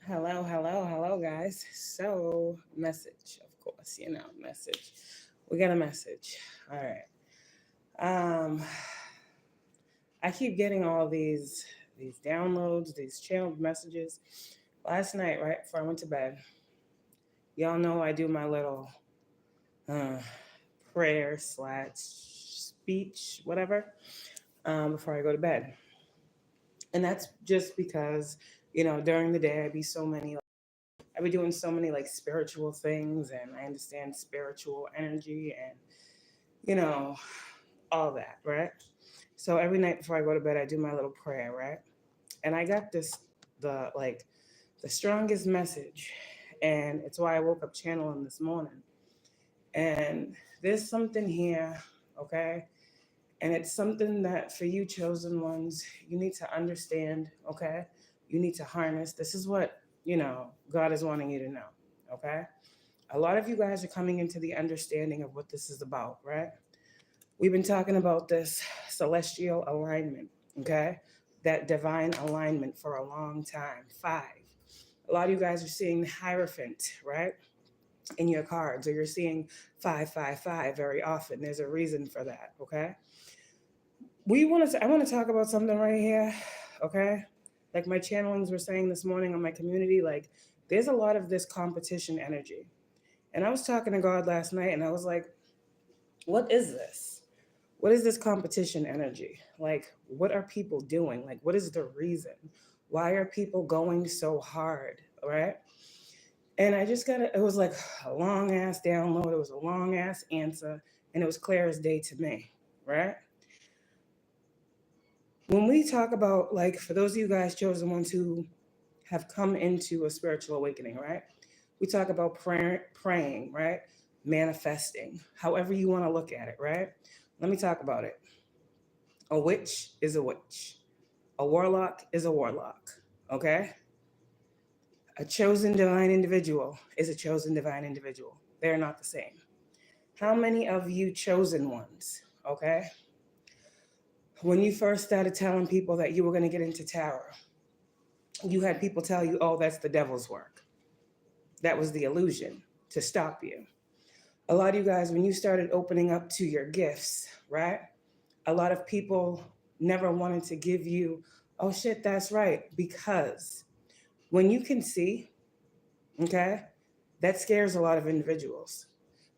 Hello, guys. So, message, of course, message. We got a message. All right. Um, I keep getting all these downloads, these channeled messages. Last night, right before I went to bed, y'all know I do my little uh, prayer slash speech, whatever, before I go to bed. And that's just because, during the day I be doing so many like spiritual things, and I understand spiritual energy and you know all that, right? So every night before I go to bed, I do my little prayer, right? And I got the strongest message, and it's why I woke up channeling this morning. And there's something here, okay? And it's something that for you chosen ones, you need to understand, okay? You need to harness. This is what, God is wanting you to know, okay? A lot of you guys are coming into the understanding of what this is about, right? We've been talking about this celestial alignment, okay? That divine alignment for a long time. 5. A lot of you guys are seeing the Hierophant, right? In your cards, or you're seeing 555 very often. There's a reason for that, okay? I want to talk about something right here, okay? Like my channelings were saying this morning on my community, like there's a lot of this competition energy. And I was talking to God last night and I was like, what is this? What is this competition energy? Like, what are people doing? Like, what is the reason? Why are people going so hard, right? And I just it was like a long ass download. It was a long ass answer. And it was clear as day to me, right? When we talk about, like, for those of you guys chosen ones who have come into a spiritual awakening, right? We talk about praying, right? Manifesting, however you want to look at it, right? Let me talk about it. A witch is a witch. A warlock is a warlock, okay? A chosen divine individual is a chosen divine individual. They're not the same. How many of you chosen ones, okay? When you first started telling people that you were going to get into tarot, you had people tell you, oh, that's the devil's work. That was the illusion to stop you. A lot of you guys, when you started opening up to your gifts, right? A lot of people never wanted to give you, oh shit, that's right. Because when you can see, okay, that scares a lot of individuals.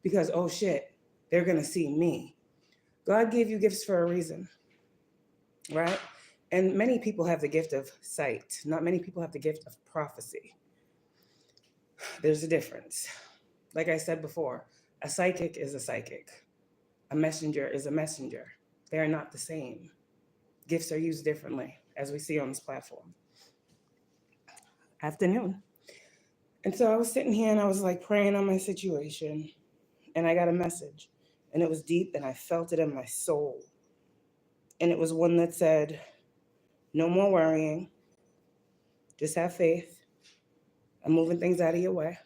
Because, oh shit, they're going to see me. God gave you gifts for a reason, right? And many people have the gift of sight. Not many people have the gift of prophecy. There's a difference. Like I said before, a psychic is a psychic. A messenger is a messenger. They are not the same. Gifts are used differently, as we see on this platform. Afternoon. And so I was sitting here and I was like praying on my situation, and I got a message, and it was deep and I felt it in my soul. And it was one that said, no more worrying. Just have faith. I'm moving things out of your way.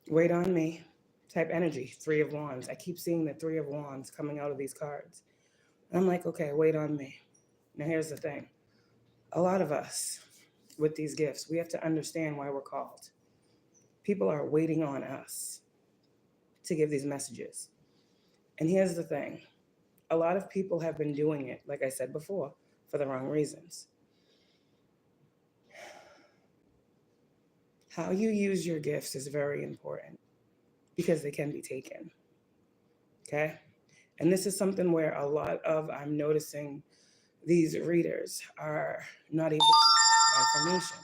Wait on me. Type energy, 3 of Wands. I keep seeing the 3 of Wands coming out of these cards. And I'm like, okay, wait on me. Now here's the thing. A lot of us with these gifts, we have to understand why we're called. People are waiting on us to give these messages. And here's the thing. A lot of people have been doing it, like I said before, for the wrong reasons. How you use your gifts is very important because they can be taken. Okay? And this is something where a lot of, I'm noticing these readers are not able to information.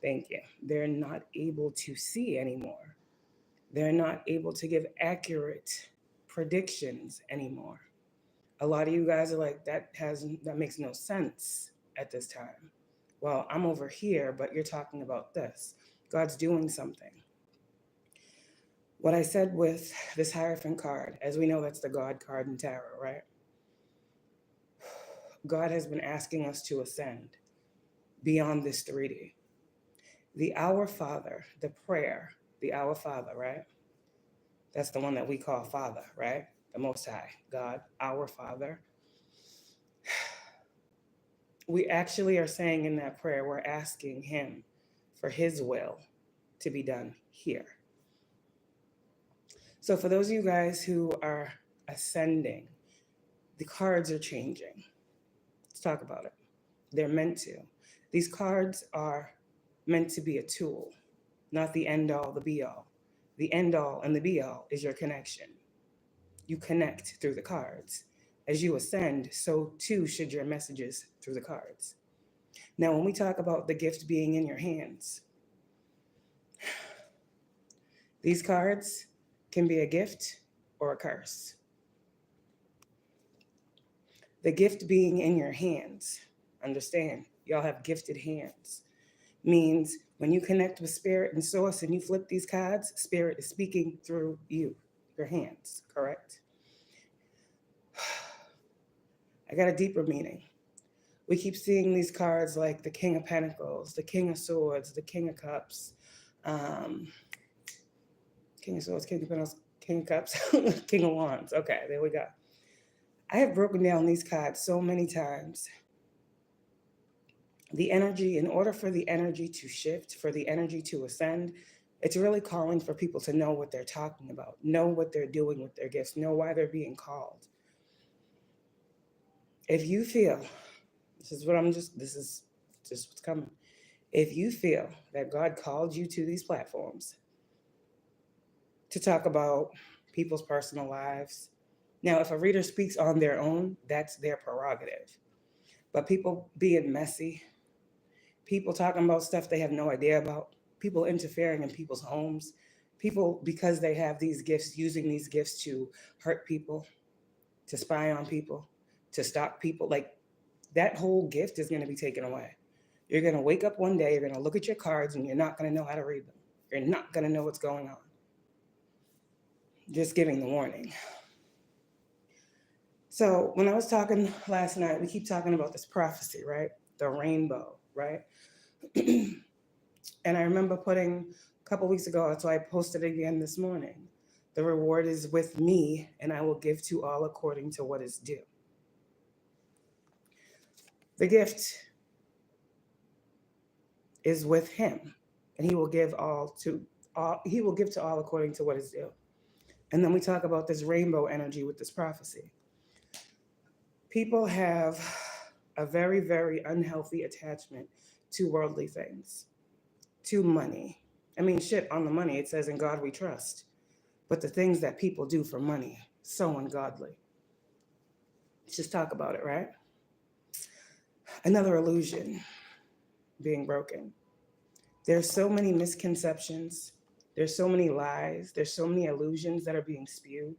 Thank you. They're not able to see anymore. They're not able to give accurate predictions anymore. A lot of you guys are like, that makes no sense at this time. Well, I'm over here, but you're talking about this. God's doing something. What I said with this Hierophant card, as we know, that's the God card in tarot, right? God has been asking us to ascend beyond this 3D. The Our Father, the prayer, the Our Father, right? That's the one that we call Father, right? The Most High, God, our Father. we actually are saying in that prayer, we're asking him for his will to be done here. So for those of you guys who are ascending, the cards are changing. Let's talk about it. They're meant to. These cards are meant to be a tool, not the end all, the be all. The end all and the be all is your connection. You connect through the cards. As you ascend, so too should your messages through the cards. Now, when we talk about the gift being in your hands, these cards can be a gift or a curse. The gift being in your hands, understand, y'all have gifted hands, means when you connect with spirit and source and you flip these cards, spirit is speaking through you, your hands, correct? I got a deeper meaning. We keep seeing these cards like the King of Pentacles, the King of Swords, the King of Cups, King of Swords, King of Pentacles, King of Cups, King of Wands. Okay, there we go. I have broken down these cards so many times. The energy, in order for the energy to shift, for the energy to ascend, it's really calling for people to know what they're talking about, know what they're doing with their gifts, know why they're being called. If you feel, this is just what's coming. If you feel that God called you to these platforms to talk about people's personal lives, now, if a reader speaks on their own, that's their prerogative. But people being messy, people talking about stuff they have no idea about, people interfering in people's homes, people, because they have these gifts, using these gifts to hurt people, to spy on people, to stalk people, like that whole gift is going to be taken away. You're going to wake up one day, you're going to look at your cards, and you're not going to know how to read them. You're not going to know what's going on. Just giving the warning. So when I was talking last night, we keep talking about this prophecy, right? The rainbow, right? And I remember putting a couple weeks ago, so I posted it again this morning. The reward is with me, and I will give to all according to what is due. The gift is with him, and he will give to all according to what is due. And then we talk about this rainbow energy with this prophecy. People have a very, very unhealthy attachment to worldly things, to money. I mean, shit, on the money, it says in God we trust. But the things that people do for money, so ungodly. Let's just talk about it, right? Another illusion being broken. There's so many misconceptions. There's so many lies. There's so many illusions that are being spewed.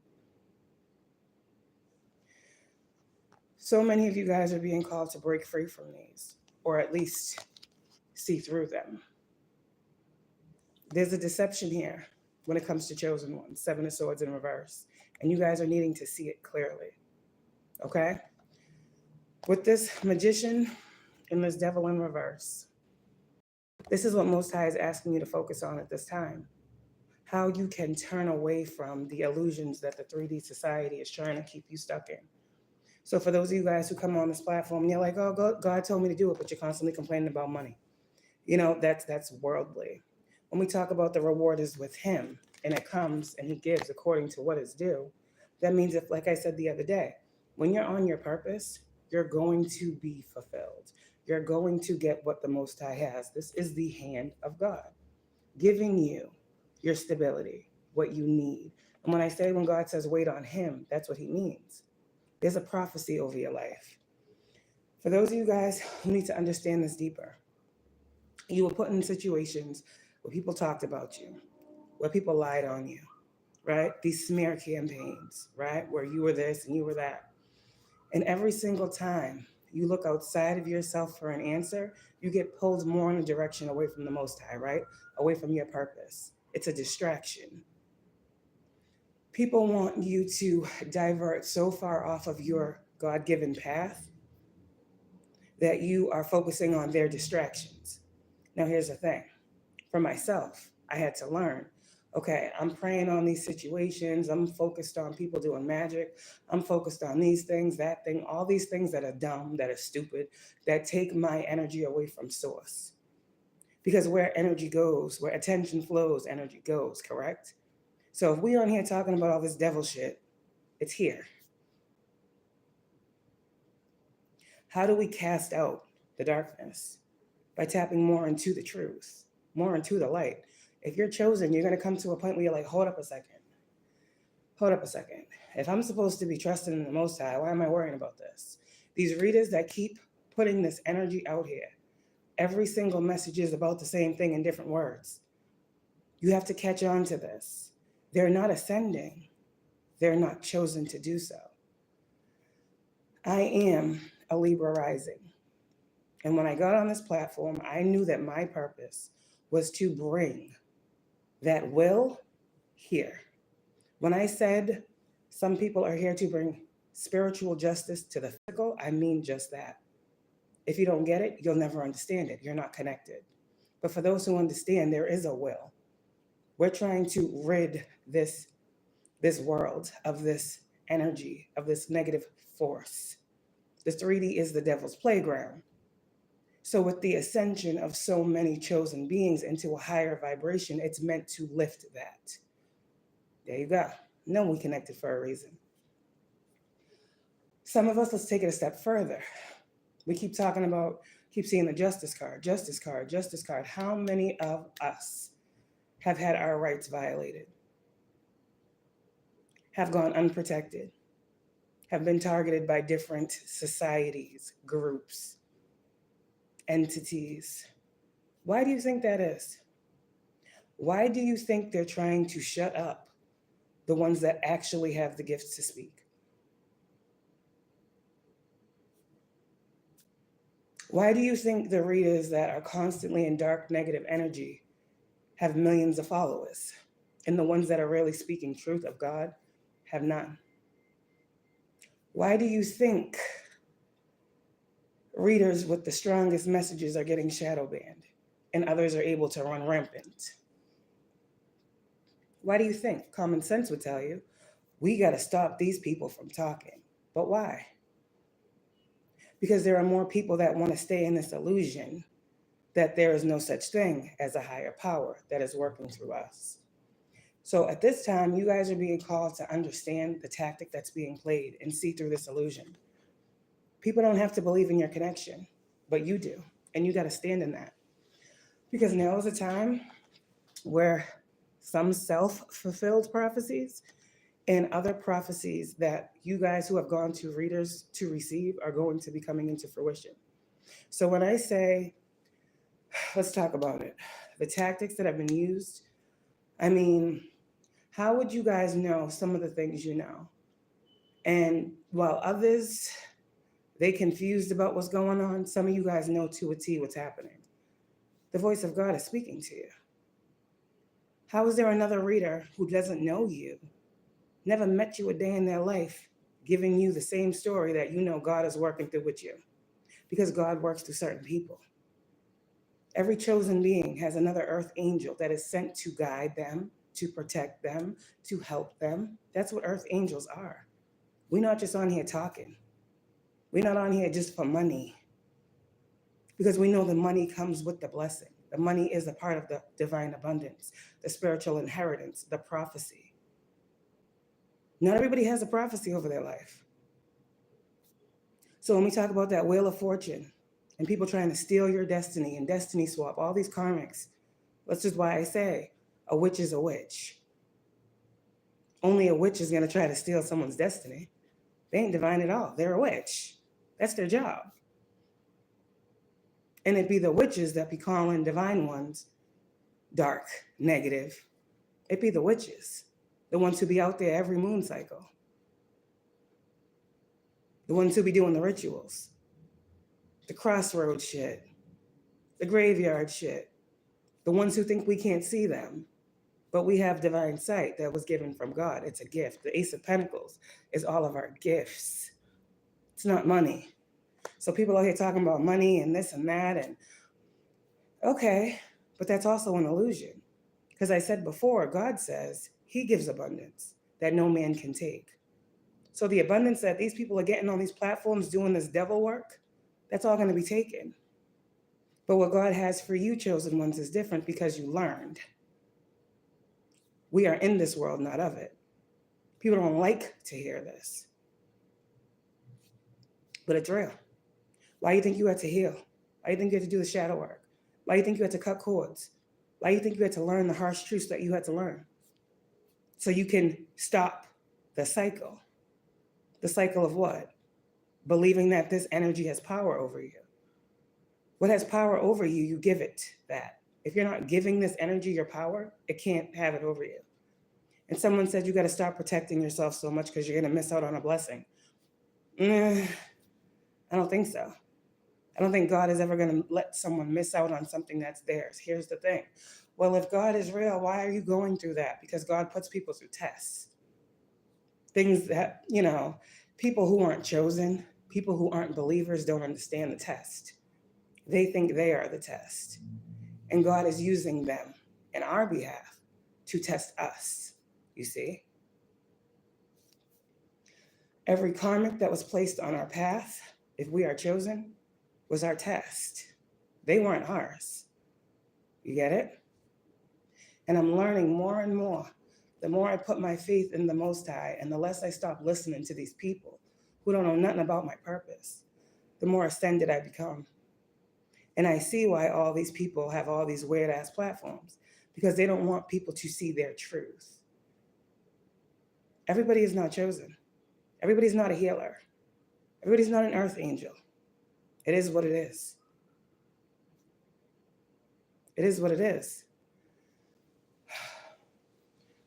So many of you guys are being called to break free from these, or at least see through them. There's a deception here when it comes to chosen ones, 7 of Swords in reverse, and you guys are needing to see it clearly, okay? With this Magician and this Devil in reverse, this is what Most High is asking you to focus on at this time. How you can turn away from the illusions that the 3D society is trying to keep you stuck in. So for those of you guys who come on this platform and you're like, oh, God told me to do it, but you're constantly complaining about money. You know, that's worldly. When we talk about the reward is with him and it comes and he gives according to what is due, that means if, like I said the other day, when you're on your purpose, you're going to be fulfilled. You're going to get what the Most High has. This is the hand of God giving you your stability, what you need. And when I say when God says wait on him, that's what he means. There's a prophecy over your life. For those of you guys who need to understand this deeper, you were put in situations where people talked about you, where people lied on you, right? These smear campaigns, right? Where you were this and you were that. And every single time you look outside of yourself for an answer, you get pulled more in a direction away from the Most High, right? Away from your purpose. It's a distraction. People want you to divert so far off of your God-given path that you are focusing on their distractions. Now, here's the thing. For myself, I had to learn, Okay, I'm praying on these situations. I'm focused on people doing magic. I'm focused on these things, that thing, all these things that are dumb, that are stupid, that take my energy away from source. Because where energy goes, where attention flows, energy goes, correct? So if we're on here talking about all this devil shit, it's here. How do we cast out the darkness? By tapping more into the truth, more into the light. If you're chosen, you're going to come to a point where you're like, hold up a second. Hold up a second. If I'm supposed to be trusting in the Most High, why am I worrying about this? These readers that keep putting this energy out here, every single message is about the same thing in different words. You have to catch on to this. They're not ascending. They're not chosen to do so. I am a Libra rising. And when I got on this platform, I knew that my purpose was to bring that will here. When I said some people are here to bring spiritual justice to the physical, I mean just that. If you don't get it, you'll never understand it. You're not connected. But for those who understand, there is a will. We're trying to rid this world of this energy, of this negative force. The 3D is the devil's playground. So with the ascension of so many chosen beings into a higher vibration, it's meant to lift that. There you go. No, we connected for a reason. Some of us, let's take it a step further. We keep talking about, keep seeing the justice card, justice card, justice card. How many of us have had our rights violated? Have gone unprotected? Have been targeted by different societies, groups, entities? Why do you think that is? Why do you think they're trying to shut up the ones that actually have the gifts to speak? Why do you think the readers that are constantly in dark, negative energy have millions of followers, and the ones that are really speaking truth of God have none? Why do you think readers with the strongest messages are getting shadow banned and others are able to run rampant? Why do you think? Common sense would tell you, we got to stop these people from talking. But why? Because there are more people that want to stay in this illusion that there is no such thing as a higher power that is working through us. So at this time, you guys are being called to understand the tactic that's being played and see through this illusion. People don't have to believe in your connection, but you do. And you got to stand in that. Because now is a time where some self-fulfilled prophecies and other prophecies that you guys who have gone to readers to receive are going to be coming into fruition. So when I say, let's talk about it, the tactics that have been used, I mean, how would you guys know some of the things you know? And while others, they confused about what's going on, some of you guys know to a T what's happening. The voice of God is speaking to you. How is there another reader who doesn't know you, never met you a day in their life, giving you the same story that you know God is working through with you? Because God works through certain people. Every chosen being has another earth angel that is sent to guide them, to protect them, to help them. That's what earth angels are. We're not just on here talking. We're not on here just for money. Because we know the money comes with the blessing. The money is a part of the divine abundance, the spiritual inheritance, the prophecy. Not everybody has a prophecy over their life. So when we talk about that wheel of fortune and people trying to steal your destiny and destiny swap, all these karmics, that's just why I say a witch is a witch. Only a witch is going to try to steal someone's destiny. They ain't divine at all. They're a witch. That's their job. And it'd be the witches that be calling divine ones dark, negative. It'd be the witches, the ones who be out there every moon cycle, the ones who be doing the rituals, the crossroads shit, the graveyard shit, the ones who think we can't see them, but we have divine sight that was given from God. It's a gift. The Ace of Pentacles is all of our gifts. It's not money. So people out here talking about money and this and that, and okay, but that's also an illusion. Because I said before, God says he gives abundance that no man can take. So the abundance that these people are getting on these platforms doing this devil work, that's all going to be taken. But what God has for you, chosen ones, is different because you learned. We are in this world, not of it. People don't like to hear this. But it's real. Why do you think you had to heal? Why do you think you had to do the shadow work? Why do you think you had to cut cords? Why do you think you had to learn the harsh truths that you had to learn? So you can stop the cycle. The cycle of what? Believing that this energy has power over you. What has power over you, you give it that. If you're not giving this energy your power, it can't have it over you. And someone said you got to stop protecting yourself so much because you're going to miss out on a blessing. I don't think so. I don't think God is ever going to let someone miss out on something that's theirs. Here's the thing. Well, if God is real, why are you going through that? Because God puts people through tests. Things that, people who aren't chosen, people who aren't believers don't understand the test. They think they are the test. And God is using them in our behalf to test us, you see? Every karmic that was placed on our path, if we are chosen, was our test. They weren't ours. You get it? And I'm learning more and more. The more I put my faith in the Most High and the less I stop listening to these people who don't know nothing about my purpose, the more ascended I become. And I see why all these people have all these weird ass platforms, because they don't want people to see their truth. Everybody is not chosen. Everybody's not a healer. Everybody's not an earth angel. It is what it is. It is what it is.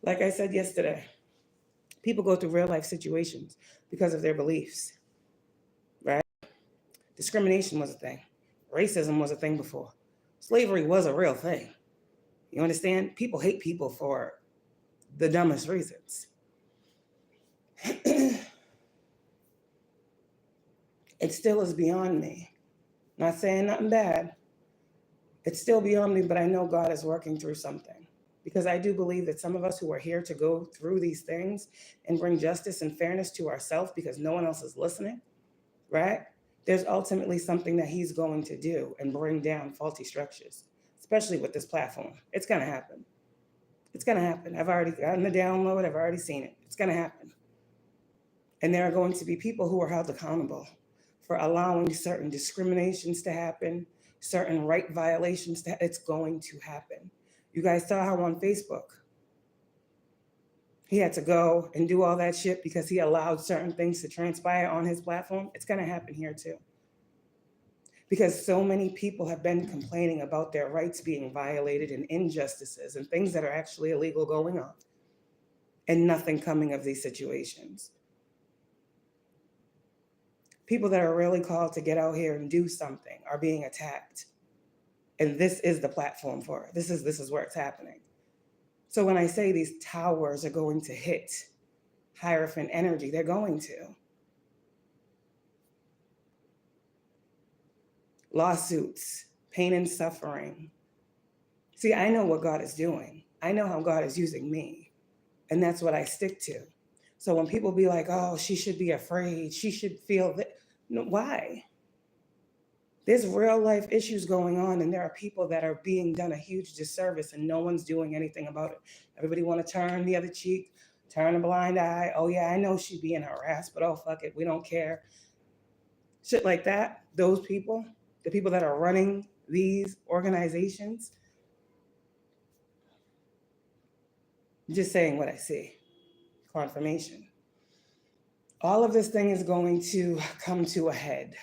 Like I said yesterday, people go through real life situations because of their beliefs, right? Discrimination was a thing. Racism was a thing before. Slavery was a real thing. You understand? People hate people for the dumbest reasons. It still is beyond me. Not saying nothing bad. It's still beyond me, but I know God is working through something. Because I do believe that some of us who are here to go through these things and bring justice and fairness to ourselves because no one else is listening, right? There's ultimately something that he's going to do and bring down faulty structures, especially with this platform. It's going to happen. It's going to happen. I've already gotten the download. I've already seen it. It's going to happen. And there are going to be people who are held accountable for allowing certain discriminations to happen, certain right violations to it's going to happen. You guys saw how on Facebook, he had to go and do all that shit because he allowed certain things to transpire on his platform. It's going to happen here too. Because so many people have been complaining about their rights being violated and injustices and things that are actually illegal going on, and nothing coming of these situations. People that are really called to get out here and do something are being attacked. And this is the platform for it. This is where it's happening. So when I say these towers are going to hit Hierophant energy, they're going to. Lawsuits, pain and suffering. See, I know what God is doing. I know how God is using me. And that's what I stick to. So when people be like, oh, she should be afraid, she should feel that. No, why? There's real life issues going on, and there are people that are being done a huge disservice and no one's doing anything about it. Everybody want to turn the other cheek, turn a blind eye. Oh yeah, I know she's being harassed, but oh fuck it, we don't care. Shit like that. Those people, the people that are running these organizations, just saying what I see. Confirmation. All of this thing is going to come to a head.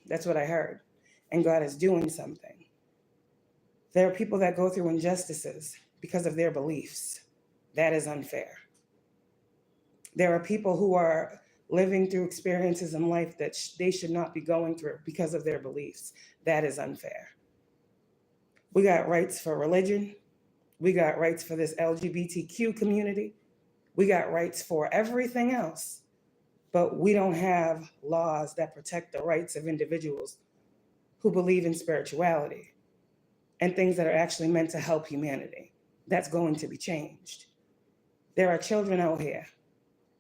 That's what I heard. And God is doing something. There are people that go through injustices because of their beliefs. That is unfair. There are people who are living through experiences in life that they should not be going through because of their beliefs. That is unfair. We got rights for religion. We got rights for this LGBTQ community. We got rights for everything else. But we don't have laws that protect the rights of individuals who believe in spirituality. and things that are actually meant to help humanity. That's going to be changed. There are children out here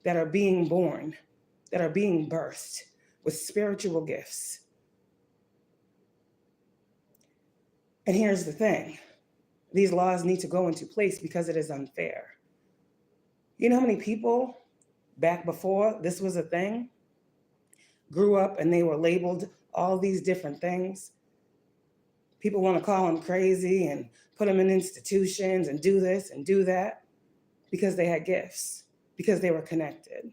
that are being born, that are being birthed with spiritual gifts. And here's the thing. These laws need to go into place because it is unfair. You know how many people back before this was a thing grew up and they were labeled all these different things? People want to call them crazy and put them in institutions and do this and do that because they had gifts, because they were connected.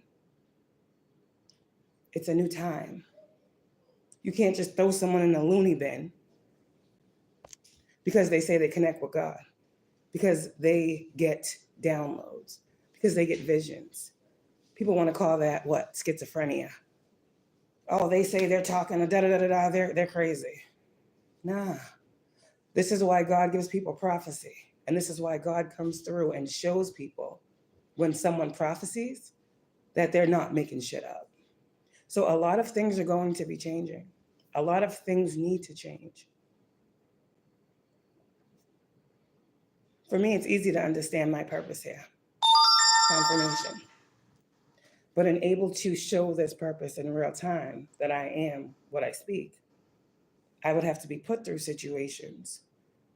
It's a new time. You can't just throw someone in a loony bin because they say they connect with God, because they get downloads, because they get visions. People want to call that what? Schizophrenia. Oh, they say they're talking, da-da-da-da-da, they're crazy. Nah. This is why God gives people prophecy. And this is why God comes through and shows people when someone prophesies that they're not making shit up. So a lot of things are going to be changing. A lot of things need to change. For me, it's easy to understand my purpose here. Confirmation. But in able to show this purpose in real time, that I am what I speak, I would have to be put through situations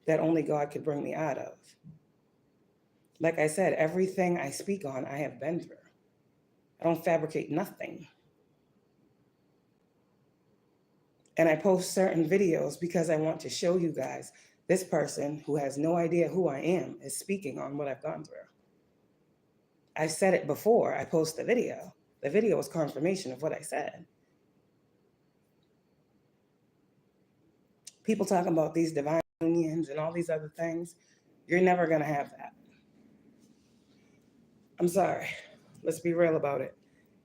that only God could bring me out of. Like I said, everything I speak on, I have been through. I don't fabricate nothing. And I post certain videos because I want to show you guys this person who has no idea who I am is speaking on what I've gone through. I said it before I post the video. The video was confirmation of what I said. People talking about these divine unions and all these other things. You're never going to have that. I'm sorry. Let's be real about it.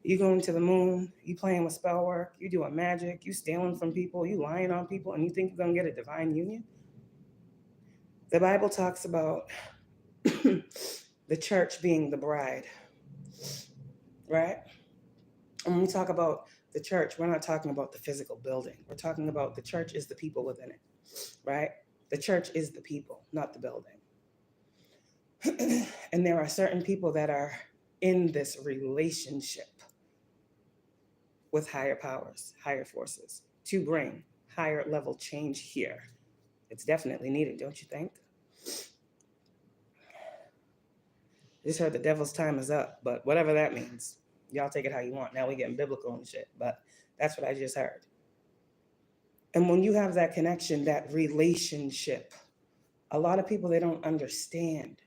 You going to the moon, you playing with spell work, you doing magic, you stealing from people, you lying on people, and you think you're going to get a divine union? The Bible talks about the church being the bride, right? And when we talk about the church, we're not talking about the physical building. We're talking about the church is the people within it, right? The church is the people, not the building. And there are certain people that are in this relationship with higher powers, higher forces, to bring higher level change here. It's definitely needed, don't you think? Just heard the devil's time is up, but whatever that means, y'all take it how you want. Now we're getting biblical and shit, but that's what I just heard. And when you have that connection, that relationship, a lot of people, they don't understand.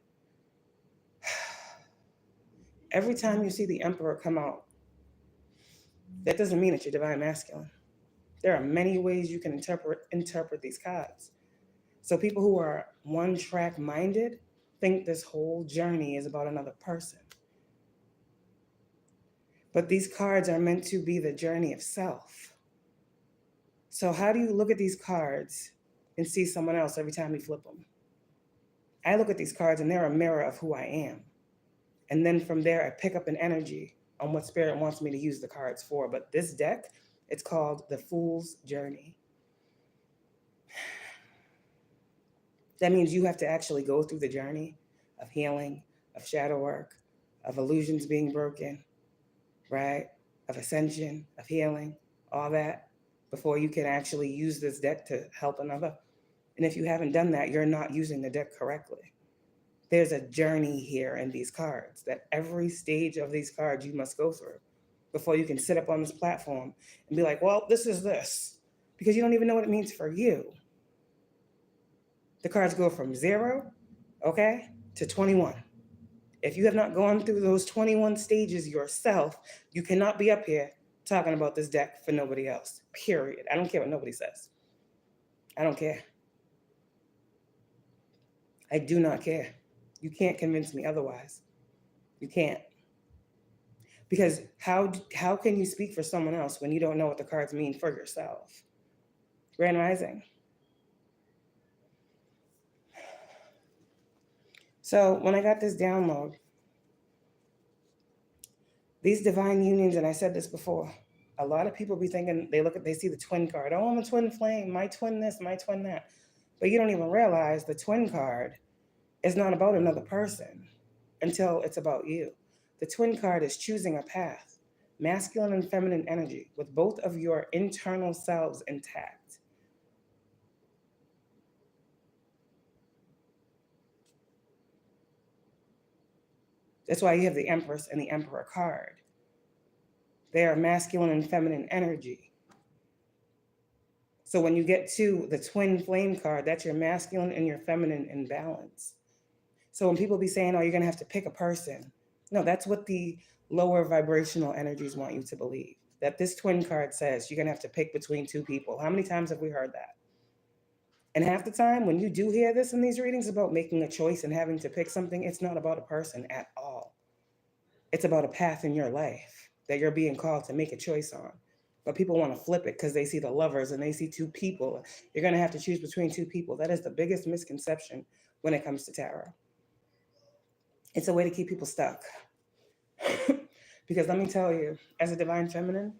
Every time you see the emperor come out, that doesn't mean that you're divine masculine. There are many ways you can interpret these cards. So people who are one-track minded think this whole journey is about another person. But these cards are meant to be the journey of self. So how do you look at these cards and see someone else every time you flip them? I look at these cards and they're a mirror of who I am. And then from there, I pick up an energy on what spirit wants me to use the cards for. But this deck, it's called the Fool's Journey. That means you have to actually go through the journey of healing, of shadow work, of illusions being broken, right? Of ascension, of healing, all that, before you can actually use this deck to help another. And if you haven't done that, you're not using the deck correctly. There's a journey here in these cards that every stage of these cards you must go through before you can sit up on this platform and be like, well, this is this, because you don't even know what it means for you. The cards go from 0, okay, to 21. If you have not gone through those 21 stages yourself, you cannot be up here talking about this deck for nobody else, period. I don't care what nobody says. I don't care. I do not care. You can't convince me otherwise. You can't. Because how can you speak for someone else when you don't know what the cards mean for yourself? Grand Rising. So when I got this download, these divine unions, and I said this before, a lot of people be thinking, they see the twin card. Oh, I'm a twin flame, my twin this, my twin that. But you don't even realize the twin card is not about another person until it's about you. The twin card is choosing a path, masculine and feminine energy, with both of your internal selves intact. That's why you have the Empress and the Emperor card. They are masculine and feminine energy. So when you get to the twin flame card, that's your masculine and your feminine in balance. So when people be saying, oh, you're going to have to pick a person, no, that's what the lower vibrational energies want you to believe. That this twin card says you're going to have to pick between two people. How many times have we heard that? And half the time when you do hear this in these readings about making a choice and having to pick something, it's not about a person at all. It's about a path in your life that you're being called to make a choice on. But people want to flip it because they see the Lovers and they see two people. You're going to have to choose between two people. That is the biggest misconception when it comes to tarot. It's a way to keep people stuck. Because let me tell you, as a divine feminine,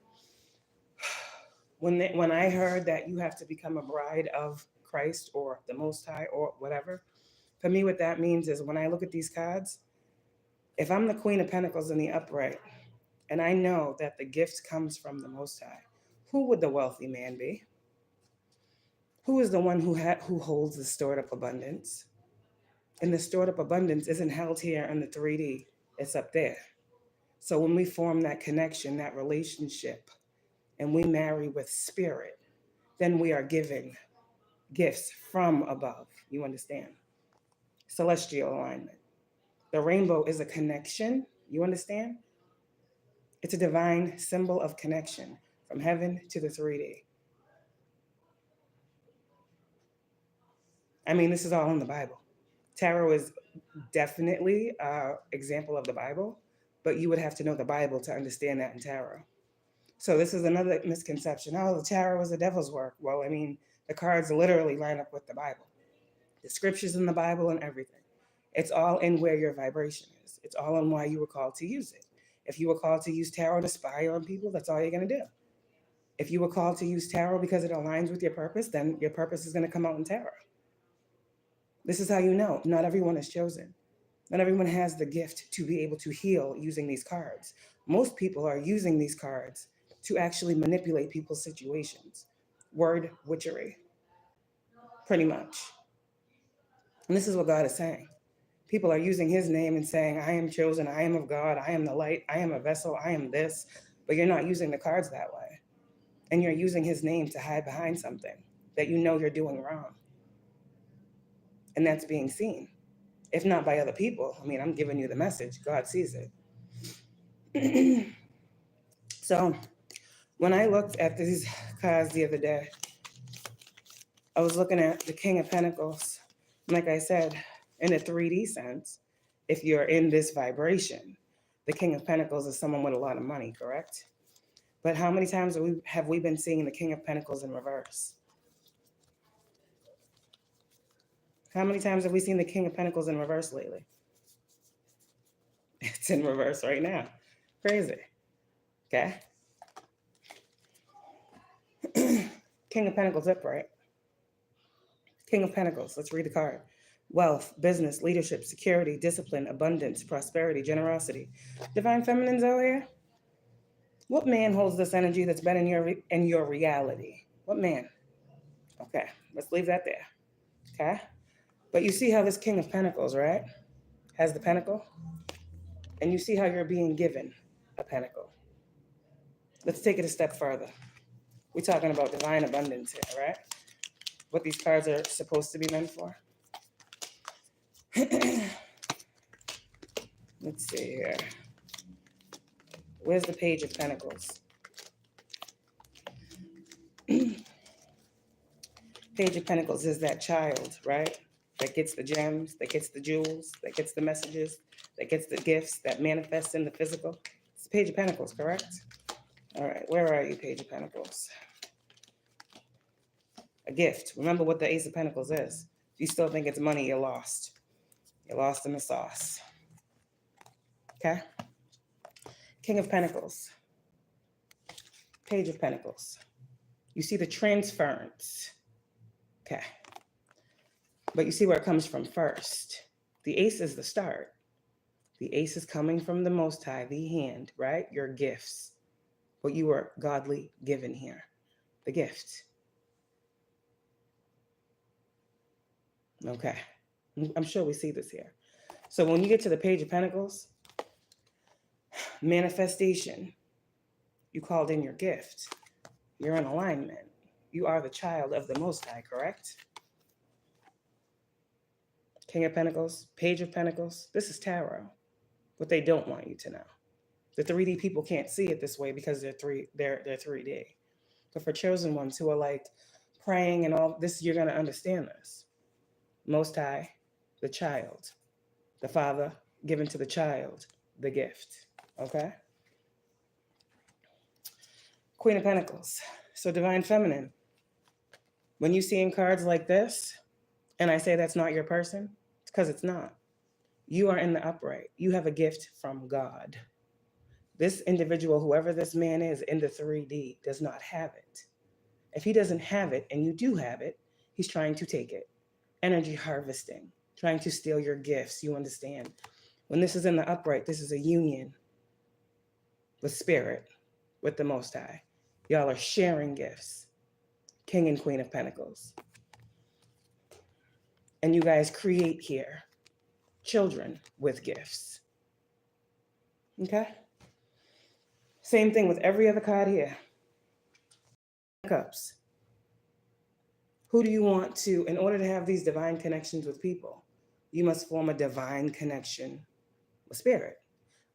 when I heard that you have to become a bride of Christ or the Most High or whatever, for me what that means is when I look at these cards, if I'm the Queen of Pentacles in the upright, and I know that the gift comes from the Most High, who would the wealthy man be? Who is the one who holds the stored up abundance? And the stored up abundance isn't held here in the 3D, it's up there. So when we form that connection, that relationship, and we marry with spirit, then we are given gifts from above. You understand? Celestial alignment. The rainbow is a connection. You understand? It's a divine symbol of connection from heaven to the 3D. I mean, this is all in the Bible. Tarot is definitely an example of the Bible, but you would have to know the Bible to understand that in tarot. So this is another misconception. Oh, the tarot is the devil's work. Well, I mean, the cards literally line up with the Bible. The scriptures in the Bible and everything. It's all in where your vibration is. It's all in why you were called to use it. If you were called to use tarot to spy on people, that's all you're going to do. If you were called to use tarot because it aligns with your purpose, then your purpose is going to come out in tarot. This is how you know not everyone is chosen. Not everyone has the gift to be able to heal using these cards. Most people are using these cards to actually manipulate people's situations. Word witchery, pretty much. And this is what God is saying. People are using his name and saying, I am chosen, I am of God, I am the light, I am a vessel, I am this, but you're not using the cards that way. And you're using his name to hide behind something that you know you're doing wrong. And that's being seen. If not by other people, I mean, I'm giving you the message. God sees it. So when I looked at these cards the other day, I was looking at the King of Pentacles. Like I said, in a 3D sense, if you're in this vibration, the King of Pentacles is someone with a lot of money, correct? But how many times have we been seeing the King of Pentacles in reverse? How many times have we seen the King of Pentacles in reverse lately? It's in reverse right now. Crazy. Okay. King of Pentacles upright. King of Pentacles. Let's read the card. Wealth, business, leadership, security, discipline, abundance, prosperity, generosity. Divine feminines out here? What man holds this energy that's been in your reality? What man? Okay, let's leave that there. Okay? But you see how this King of Pentacles, right, has the pentacle? And you see how you're being given a pentacle. Let's take it a step further. We're talking about divine abundance here, right? What these cards are supposed to be meant for. Let's see here. Where's the Page of Pentacles? Page of Pentacles is that child, right? That gets the gems, that gets the jewels, that gets the messages, that gets the gifts, that manifests in the physical. It's the Page of Pentacles, correct? All right, where are you, Page of Pentacles? A gift. Remember what the Ace of Pentacles is. If you still think it's money, you're lost. You're lost in the sauce. Okay? King of Pentacles. Page of Pentacles. You see the transference. Okay. But you see where it comes from first. The ace is the start. The ace is coming from the Most High, the hand, right? Your gifts. What you were godly given here. The gift. Okay. I'm sure we see this here. So when you get to the Page of Pentacles, manifestation, you called in your gift. You're in alignment. You are the child of the Most High, correct? King of Pentacles, Page of Pentacles. This is tarot. What they don't want you to know. The 3D people can't see it this way because they're 3D. But for chosen ones who are like praying and all this, you're going to understand this. Most High, the child. The Father given to the child, the gift. Okay? Queen of Pentacles. So Divine Feminine. When you see in cards like this, and I say that's not your person, it's because it's not. You are in the upright. You have a gift from God. This individual, whoever this man is in the 3D, does not have it. If he doesn't have it and you do have it, he's trying to take it. Energy harvesting, trying to steal your gifts. You understand? When this is in the upright, this is a union with spirit, with the Most High. Y'all are sharing gifts. King and Queen of Pentacles. And you guys create here children with gifts. Okay? Same thing with every other card here. Cups. Who do you want to, in order to have these divine connections with people, you must form a divine connection with spirit,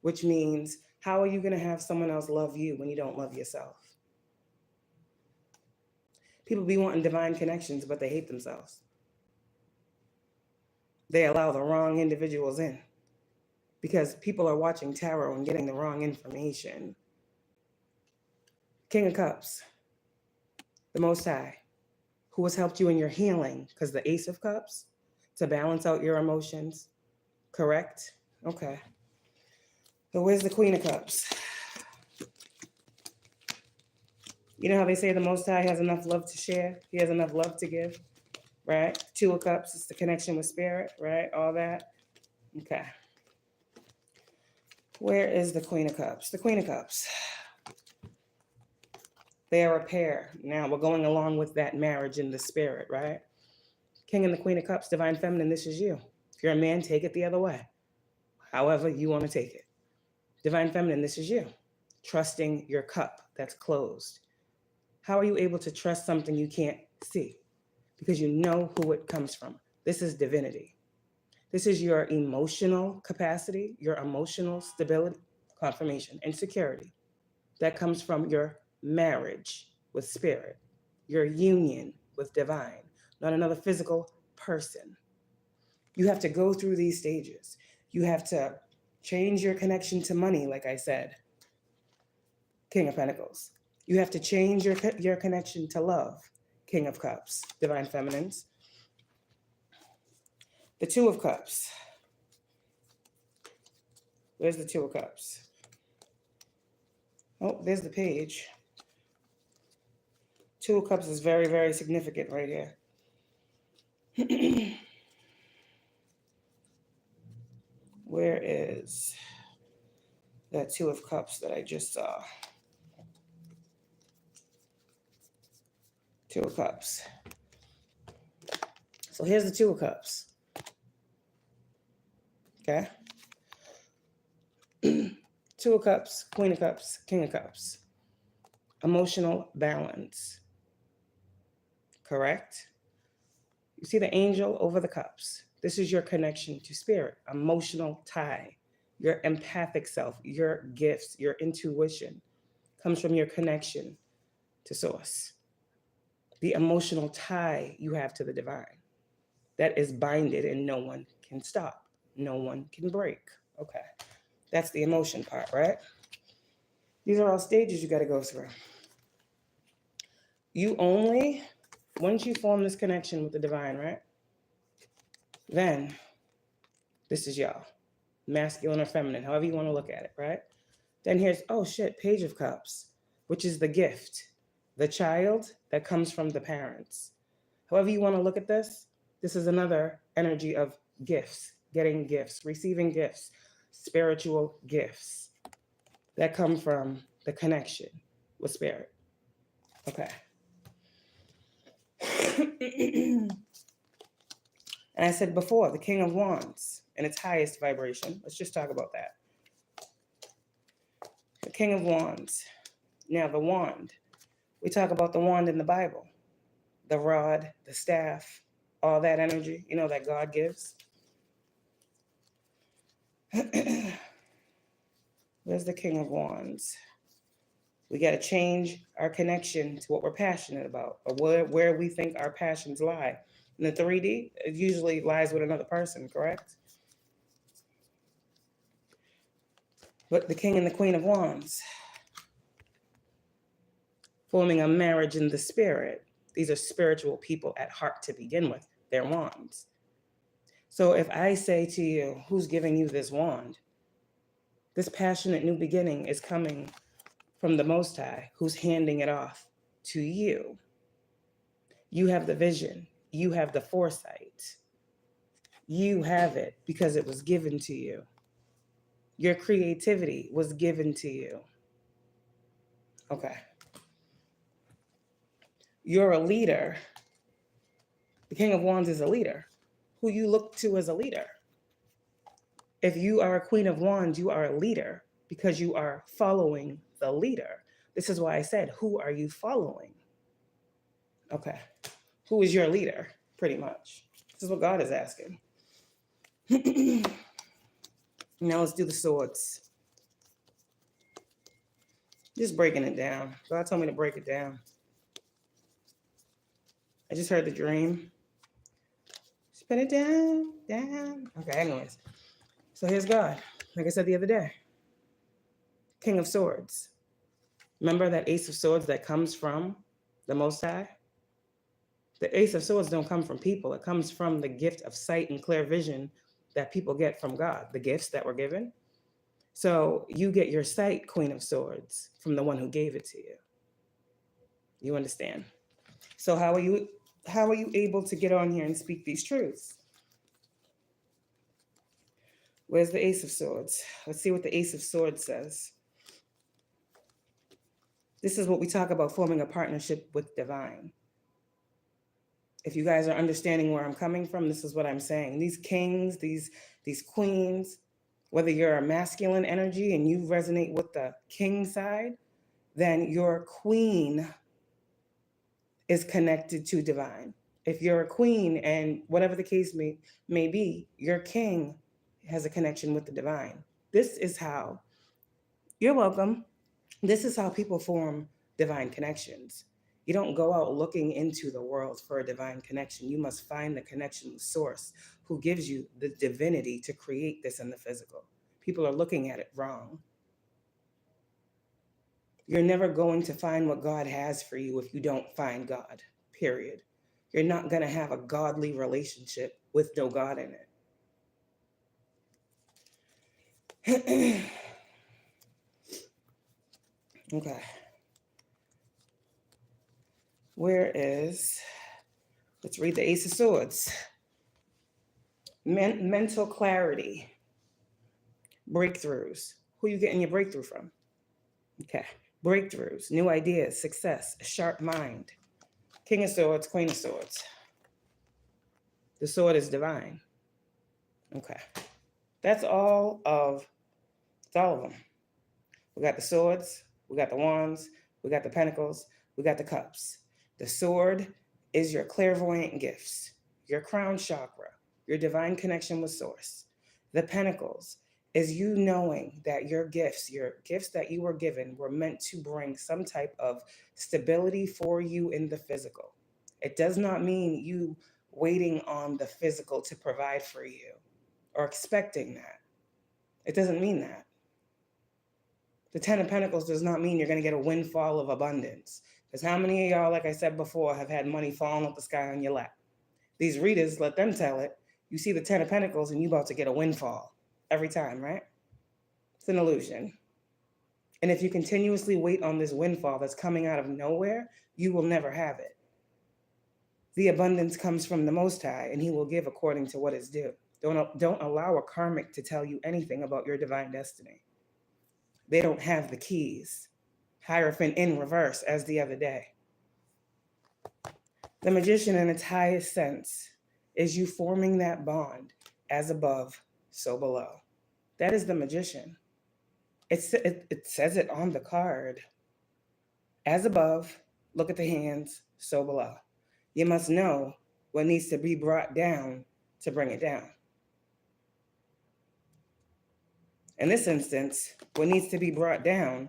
which means how are you going to have someone else love you when you don't love yourself? People be wanting divine connections, but they hate themselves. They allow the wrong individuals in because people are watching tarot and getting the wrong information. King of Cups, the Most High, who has helped you in your healing, because the Ace of Cups, to balance out your emotions, correct? Okay. So where's the Queen of Cups? You know how they say the Most High has enough love to share? He has enough love to give, right? Two of Cups is the connection with spirit, right? All that. Okay. Where is the Queen of Cups? The Queen of Cups. They are a pair. Now we're going along with that marriage in the spirit, right? King and the Queen of Cups, Divine Feminine, this is you. If you're a man, take it the other way. However you want to take it. Divine Feminine, this is you. Trusting your cup that's closed. How are you able to trust something you can't see? Because you know who it comes from. This is divinity. This is your emotional capacity, your emotional stability, confirmation, and security. That comes from your marriage with spirit, your union with divine, not another physical person. You have to go through these stages. You have to change your connection to money, like I said, King of Pentacles. You have to change your connection to love, King of Cups, Divine Feminines. The Two of Cups. Where's the Two of Cups? Oh, there's the page. Two of Cups is very, very significant right here. Where is that Two of Cups that I just saw? Two of Cups. So here's the Two of Cups. Okay? Two of Cups, Queen of Cups, King of Cups. Emotional balance. Correct? You see the angel over the cups. This is your connection to spirit, emotional tie, your empathic self, your gifts, your intuition comes from your connection to source. The emotional tie you have to the divine that is binded and no one can stop. No one can break. Okay. That's the emotion part, right? These are all stages you got to go through. You only, once you form this connection with the divine, right? Then, this is y'all. Masculine or feminine, however you want to look at it, right? Then here's, oh shit, Page of Cups, which is the gift, the child that comes from the parents. However you want to look at this, This is another energy of gifts, getting gifts, receiving gifts, spiritual gifts that come from the connection with spirit. Okay. And I said before, the King of Wands in its highest vibration. Let's just talk about that. The King of Wands. Now, the wand. We talk about the wand in the Bible. The rod, the staff, all that energy, that God gives. Where's the King of Wands? We got to change our connection to what we're passionate about, or where we think our passions lie. In the 3D, it usually lies with another person, correct? But the King and the Queen of Wands, forming a marriage in the spirit. These are spiritual people at heart to begin with. They're wands. So if I say to you, who's giving you this wand? This passionate new beginning is coming from the Most High, who's handing it off to you. You have the vision. You have the foresight. You have it because it was given to you. Your creativity was given to you. Okay. You're a leader. The King of Wands is a leader who you look to as a leader. If you are a Queen of Wands, you are a leader because you are following the leader. This is why I said, who are you following? Okay. Who is your leader, pretty much? This is what God is asking. Now let's do the swords. Just breaking it down. God told me to break it down. I just heard the dream. Spin it down, down. Okay, anyways. So here's God. Like I said the other day. King of Swords. Remember that Ace of Swords that comes from the Most High? The Ace of Swords don't come from people. It comes from the gift of sight and clear vision that people get from God, the gifts that were given. So you get your sight, Queen of Swords, from the one who gave it to you. You understand? So how are you able to get on here and speak these truths? Where's the Ace of Swords? Let's see what the Ace of Swords says. This is what we talk about, forming a partnership with divine. If you guys are understanding where I'm coming from, this is what I'm saying. These kings, these queens, whether you're a masculine energy and you resonate with the king side, then your queen is connected to divine. If you're a queen and whatever the case may be, your king has a connection with the divine. This is how, you're welcome. This is how people form divine connections. You don't go out looking into the world for a divine connection. You must find the connection with source who gives you the divinity to create this in the physical. People are looking at it wrong. You're never going to find what God has for you if you don't find God, period. You're not going to have a godly relationship with no God in it. Okay. Let's read the Ace of Swords. Mental clarity. Breakthroughs. Who are you getting your breakthrough from? Okay. Breakthroughs, new ideas, success, a sharp mind. King of Swords, Queen of Swords. The sword is divine. Okay. That's all of them. We got the swords, we got the wands, we got the pentacles, we got the cups. The sword is your clairvoyant gifts, your crown chakra, your divine connection with source. The pentacles is you knowing that your gifts that you were given were meant to bring some type of stability for you in the physical. It does not mean you waiting on the physical to provide for you or expecting that. It doesn't mean that. The 10 of Pentacles does not mean you're going to get a windfall of abundance. Because how many of y'all, like I said before, have had money falling off the sky on your lap? These readers, let them tell it. You see the 10 of Pentacles and you're about to get a windfall every time, right? It's an illusion. And if you continuously wait on this windfall that's coming out of nowhere, you will never have it. The abundance comes from the Most High, and He will give according to what is due. Don't allow a karmic to tell you anything about your divine destiny. They don't have the keys. Hierophant in reverse, as the other day. The magician in its highest sense is you forming that bond as above, so below. That is the magician. It says it on the card. As above, look at the hands, so below. You must know what needs to be brought down to bring it down. In this instance, what needs to be brought down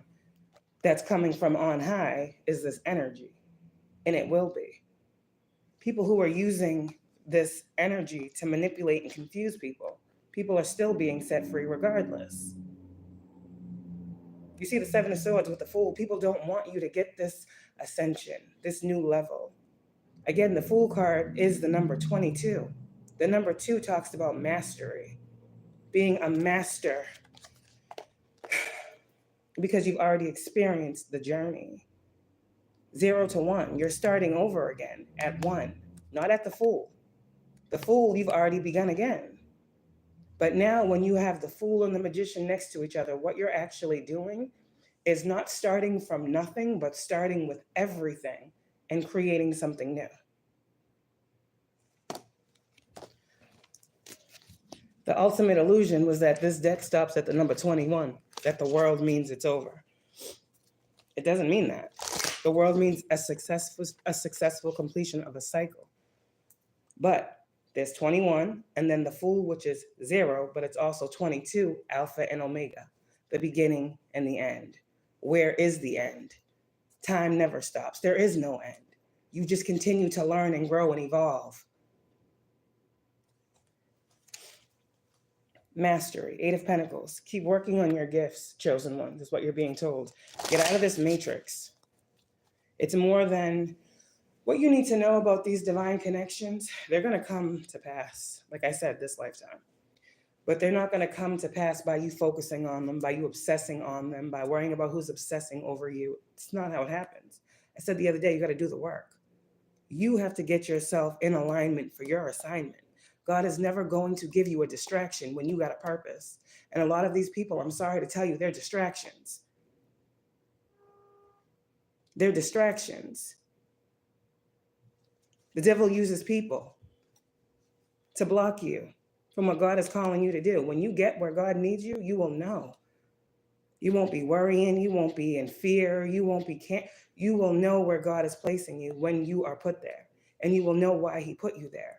that's coming from on high is this energy, and it will be. People who are using this energy to manipulate and confuse people are still being set free regardless. You see the Seven of Swords with the Fool. People don't want you to get this ascension, this new level. Again, the Fool card is the number 22. The number 2 talks about mastery, being a master, because you've already experienced the journey. 0 to 1, you're starting over again at 1, not at the Fool. The Fool, you've already begun again. But now when you have the Fool and the Magician next to each other, what you're actually doing is not starting from nothing, but starting with everything and creating something new. The ultimate illusion was that this deck stops at the number 21, that the world means it's over. It doesn't mean that. The world means a successful completion of a cycle. But there's 21, and then the Fool, which is 0, but it's also 22, Alpha and Omega, the beginning and the end. Where is the end? Time never stops. There is no end. You just continue to learn and grow and evolve. Mastery, 8 of Pentacles. Keep working on your gifts, chosen ones, is what you're being told. Get out of this matrix. It's more than what you need to know about these divine connections. They're going to come to pass, like I said, this lifetime. But they're not going to come to pass by you focusing on them, by you obsessing on them, by worrying about who's obsessing over you. It's not how it happens. I said the other day, you got to do the work. You have to get yourself in alignment for your assignment. God is never going to give you a distraction when you got a purpose. And a lot of these people, I'm sorry to tell you, they're distractions. They're distractions. The devil uses people to block you from what God is calling you to do. When you get where God needs you, you will know. You won't be worrying. You won't be in fear. You will know where God is placing you when you are put there. And you will know why He put you there.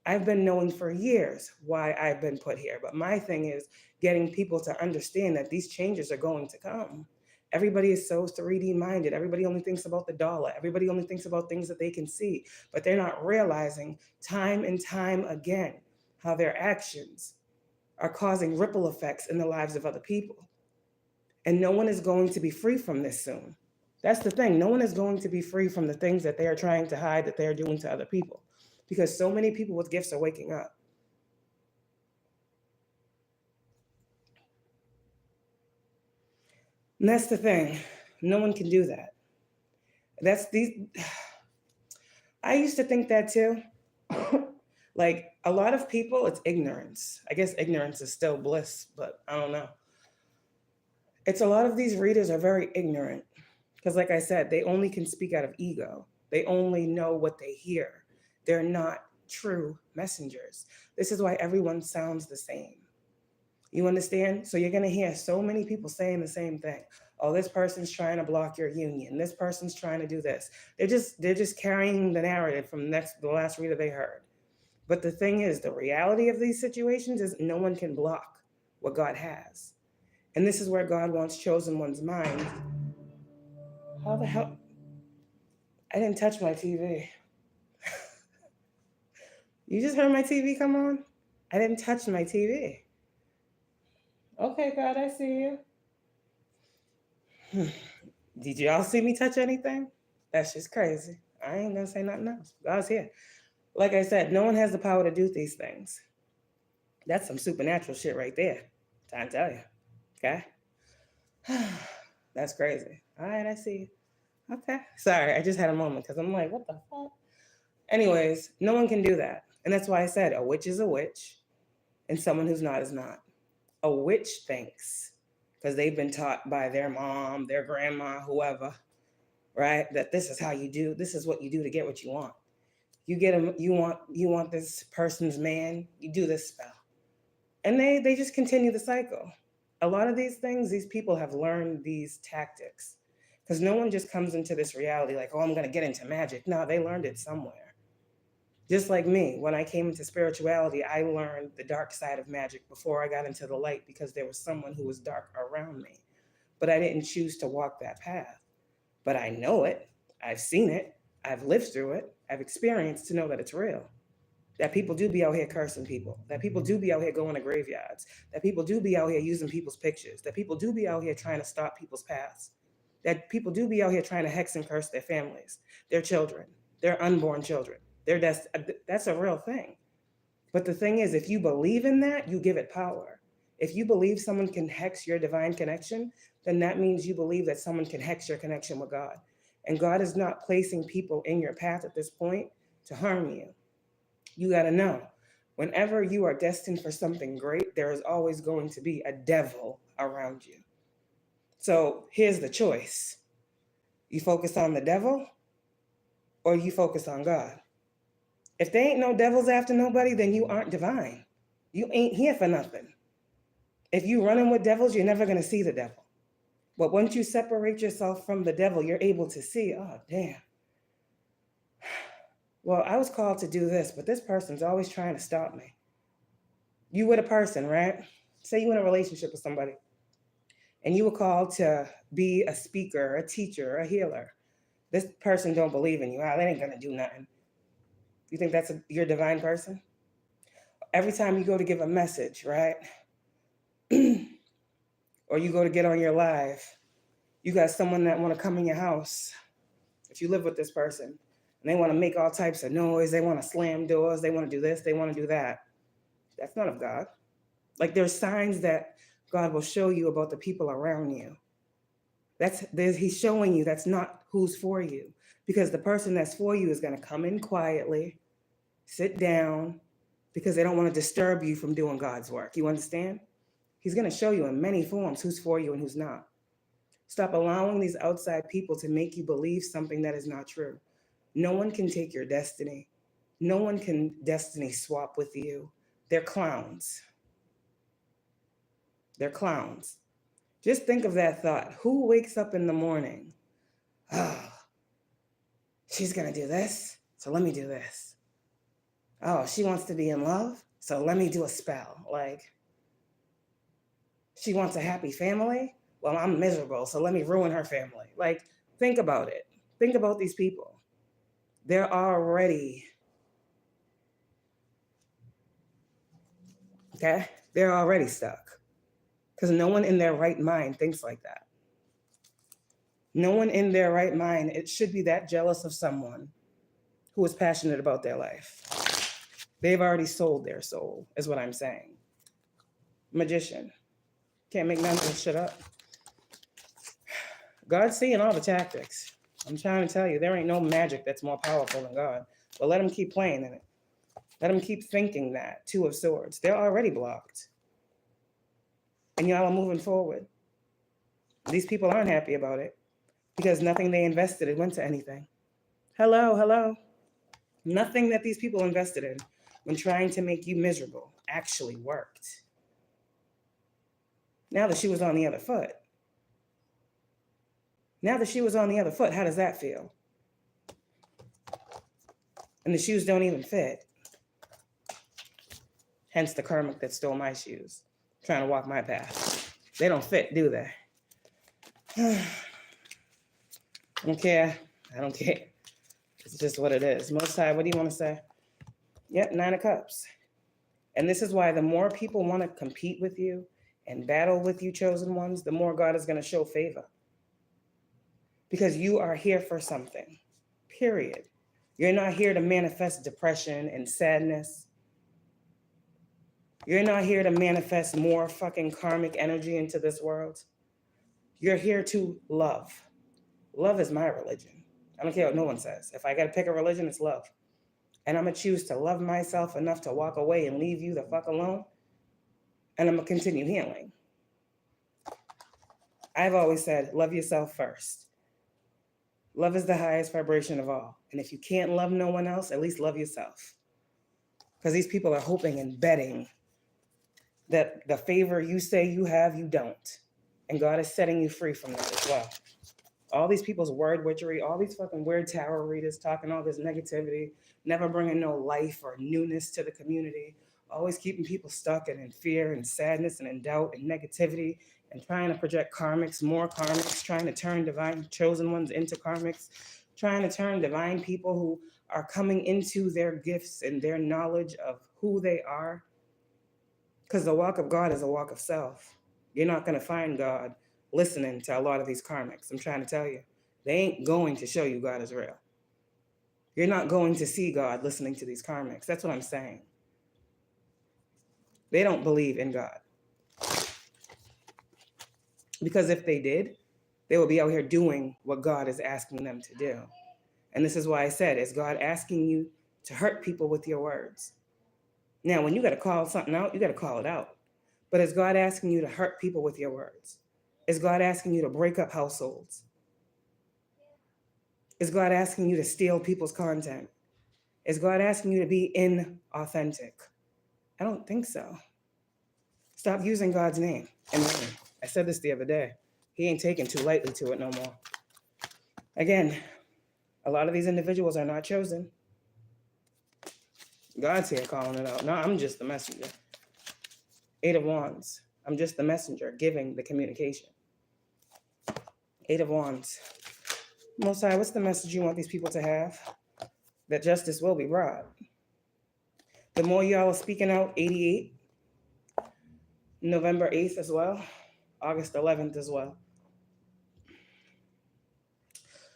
I've been knowing for years why I've been put here. But my thing is getting people to understand that these changes are going to come. Everybody is so 3D minded. Everybody only thinks about the dollar. Everybody only thinks about things that they can see. But they're not realizing time and time again how their actions are causing ripple effects in the lives of other people. And no one is going to be free from this soon. That's the thing. No one is going to be free from the things that they are trying to hide that they are doing to other people. Because so many people with gifts are waking up. And that's the thing. No one can do that. I used to think that too. Like a lot of people, it's ignorance. I guess ignorance is still bliss, but I don't know. It's a lot of these readers are very ignorant. Because like I said, they only can speak out of ego. They only know what they hear. They're not true messengers. This is why everyone sounds the same. You understand? So you're going to hear so many people saying the same thing. Oh, this person's trying to block your union. This person's trying to do this. They're just carrying the narrative from the last reader they heard. But the thing is, the reality of these situations is no one can block what God has. And this is where God wants chosen one's mind. How the hell? I didn't touch my TV. You just heard my TV come on? I didn't touch my TV. Okay, God, I see you. Did y'all see me touch anything? That's just crazy. I ain't gonna say nothing else. God's here. Like I said, no one has the power to do these things. That's some supernatural shit right there. Time to tell you. Okay? That's crazy. All right, I see you. Okay. Sorry, I just had a moment because I'm like, what the fuck? Anyways, no one can do that. And that's why I said a witch is a witch and someone who's not is not. A witch thinks, because they've been taught by their mom, their grandma, whoever, right? That this is how you do, this is what you do to get what you want. You get them, you want this person's man, you do this spell. And they just continue the cycle. A lot of these things, these people have learned these tactics. Because no one just comes into this reality like, oh, I'm going to get into magic. No, they learned it somewhere. Just like me, when I came into spirituality, I learned the dark side of magic before I got into the light because there was someone who was dark around me. But I didn't choose to walk that path. But I know it. I've seen it. I've lived through it. I've experienced to know that it's real. That people do be out here cursing people. That people do be out here going to graveyards. That people do be out here using people's pictures. That people do be out here trying to stop people's paths. That people do be out here trying to hex and curse their families, their children, their unborn children. That's a real thing. But the thing is, if you believe in that, you give it power. If you believe someone can hex your divine connection, then that means you believe that someone can hex your connection with God. And God is not placing people in your path at this point to harm you. You got to know, whenever you are destined for something great, there is always going to be a devil around you. So here's the choice. You focus on the devil or you focus on God. If there ain't no devils after nobody, then you aren't divine. You ain't here for nothing. If you running with devils, you're never going to see the devil. But once you separate yourself from the devil, you're able to see, oh, damn. Well, I was called to do this, but this person's always trying to stop me. You with a person, right? Say you in a relationship with somebody, and you were called to be a speaker, a teacher, a healer. This person don't believe in you. Oh, they ain't going to do nothing. You think that's your divine person? Every time you go to give a message, right? Or you go to get on your live, you got someone that want to come in your house. If you live with this person, and they want to make all types of noise, they want to slam doors, they want to do this, they want to do that. That's not of God. Like there's signs that God will show you about the people around you. He's showing you that's not who's for you. Because the person that's for you is going to come in quietly, sit down, because they don't want to disturb you from doing God's work. You understand? He's going to show you in many forms who's for you and who's not. Stop allowing these outside people to make you believe something that is not true. No one can take your destiny. No one can destiny swap with you. They're clowns. They're clowns. Just think of that thought. Who wakes up in the morning? Oh, she's going to do this, so let me do this. Oh, she wants to be in love, so let me do a spell. Like, she wants a happy family? Well, I'm miserable, so let me ruin her family. Like, think about it. Think about these people. They're already, okay? They're already stuck. Because no one in their right mind thinks like that. No one in their right mind, it should be that jealous of someone who is passionate about their life. They've already sold their soul, is what I'm saying. Magician. Can't make none of this shit up. God's seeing all the tactics. I'm trying to tell you, there ain't no magic that's more powerful than God. But let him keep playing in it. Let him keep thinking that. Two of Swords. They're already blocked. And y'all are moving forward. These people aren't happy about it because nothing they invested in went to anything. Hello. Nothing that these people invested in when trying to make you miserable actually worked. Now the shoe was on the other foot. Now the shoe is on the other foot. How does that feel? And the shoes don't even fit. Hence the karmic that stole my shoes, trying to walk my path. They don't fit, do they? I don't care. It's just what it is. Most High, what do you want to say? Yep, 9 of Cups. And this is why the more people want to compete with you and battle with you, chosen ones, the more God is going to show favor. Because you are here for something, period. You're not here to manifest depression and sadness. You're not here to manifest more fucking karmic energy into this world. You're here to love. Love is my religion. I don't care what no one says. If I got to pick a religion, it's love. And I'm going to choose to love myself enough to walk away and leave you the fuck alone. And I'm going to continue healing. I've always said, love yourself first. Love is the highest vibration of all. And if you can't love no one else, at least love yourself. Because these people are hoping and betting that the favor you say you have, you don't. And God is setting you free from that as well. All these people's word witchery, all these fucking weird tarot readers talking all this negativity, never bringing no life or newness to the community, always keeping people stuck and in fear and sadness and in doubt and negativity, and trying to project karmics, more karmics, trying to turn divine chosen ones into karmics, trying to turn divine people who are coming into their gifts and their knowledge of who they are. Because the walk of God is a walk of self. You're not going to find God listening to a lot of these karmics. I'm trying to tell you, they ain't going to show you God is real. You're not going to see God listening to these karmics. That's what I'm saying. They don't believe in God. Because if they did, they would be out here doing what God is asking them to do. And this is why I said, is God asking you to hurt people with your words? Now, when you got to call something out, you got to call it out. But is God asking you to hurt people with your words? Is God asking you to break up households? Is God asking you to steal people's content? Is God asking you to be inauthentic? I don't think so. Stop using God's name in vain. I said this the other day. He ain't taking too lightly to it no more. Again, a lot of these individuals are not chosen. God's here calling it out. No, I'm just the messenger. 8 of Wands. I'm just the messenger giving the communication. 8 of Wands. Most High, what's the message you want these people to have? That justice will be brought. The more y'all are speaking out, 88, November 8th as well, August 11th as well.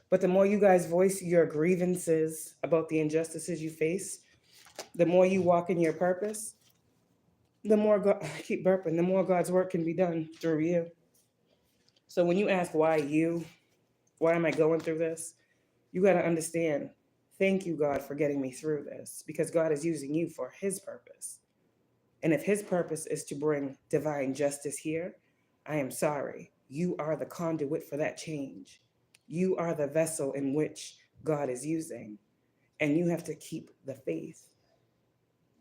But the more you guys voice your grievances about the injustices you face, the more you walk in your purpose, the more God, keep burping, the more God's work can be done through you. So when you ask why am I going through this? You got to understand, thank you, God, for getting me through this, because God is using you for his purpose. And if his purpose is to bring divine justice here, I am sorry. You are the conduit for that change. You are the vessel in which God is using. And you have to keep the faith.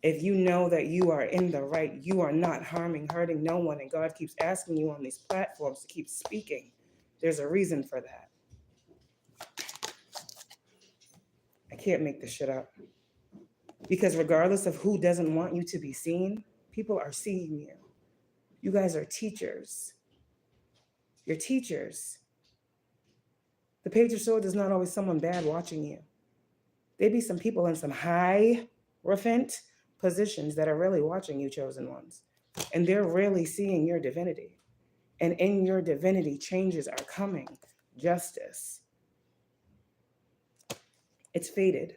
If you know that you are in the right, you are not harming, hurting no one, and God keeps asking you on these platforms to keep speaking, there's a reason for that. I can't make this shit up. Because regardless of who doesn't want you to be seen, people are seeing you. You guys are teachers. You're teachers. The Page of Swords is not always someone bad watching you. There be some people in some high-refant positions that are really watching you, chosen ones. And they're really seeing your divinity. And in your divinity, changes are coming. Justice. It's fated.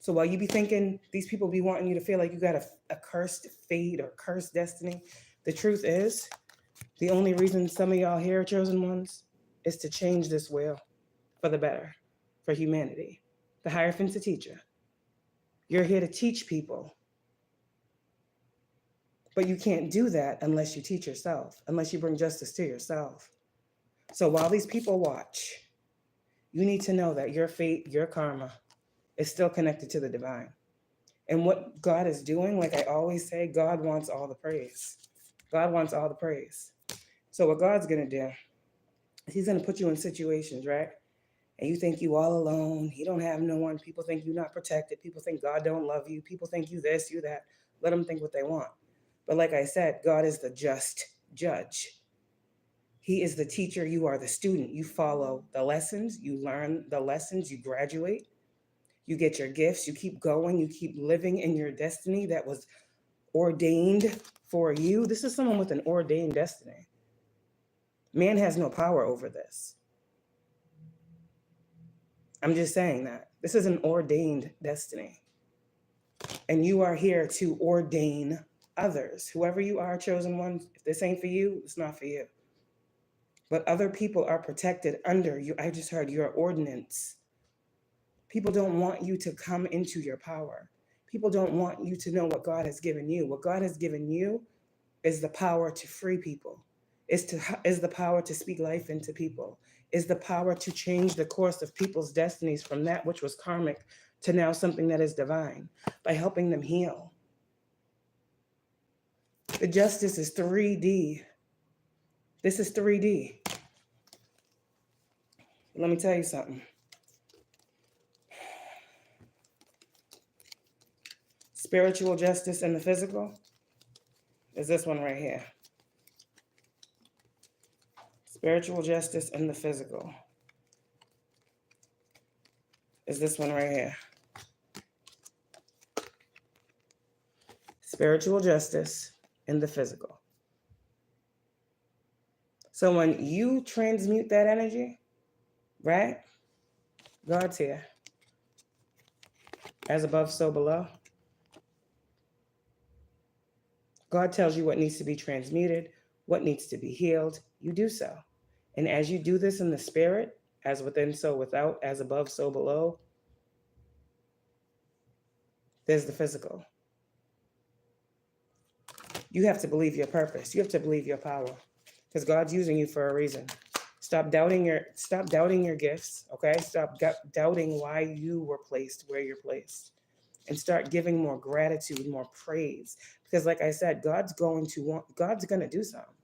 So while you be thinking these people be wanting you to feel like you got a cursed fate or cursed destiny, the truth is, the only reason some of y'all here, chosen ones, is to change this wheel for the better, for humanity. The Hierophant's a teacher. You're here to teach people. But you can't do that unless you teach yourself, unless you bring justice to yourself. So while these people watch, you need to know that your fate, your karma, is still connected to the divine. And what God is doing, like I always say, God wants all the praise. God wants all the praise. So what God's going to do is he's going to put you in situations, right? And you think you all alone. You don't have no one. People think you're not protected. People think God don't love you. People think you this, you that. Let them think what they want. But like I said, God is the just judge. He is the teacher. You are the student. You follow the lessons. You learn the lessons. You graduate. You get your gifts. You keep going. You keep living in your destiny that was ordained for you. This is someone with an ordained destiny. Man has no power over this. I'm just saying that. This is an ordained destiny. And you are here to ordain others. Whoever you are, chosen one, if this ain't for you, it's not for you. But other people are protected under you. I just heard your ordinance. People don't want you to come into your power. People don't want you to know what God has given you. What God has given you is the power to free people, is the power to speak life into people, is the power to change the course of people's destinies from that which was karmic to now something that is divine by helping them heal. The justice is 3D. This is 3D. Let me tell you something. Spiritual justice and the physical is this one right here. Spiritual justice and the physical is this one right here. Spiritual justice and the physical. So when you transmute that energy, right? God's here. As above, so below. God tells you what needs to be transmuted, what needs to be healed. You do so. And as you do this in the spirit, as within, so without, as above, so below, there's the physical. You have to believe your purpose. You have to believe your power, because God's using you for a reason. Stop doubting your gifts, okay? Stop doubting why you were placed where you're placed, and start giving more gratitude, more praise. Because like I said, God's going to do something.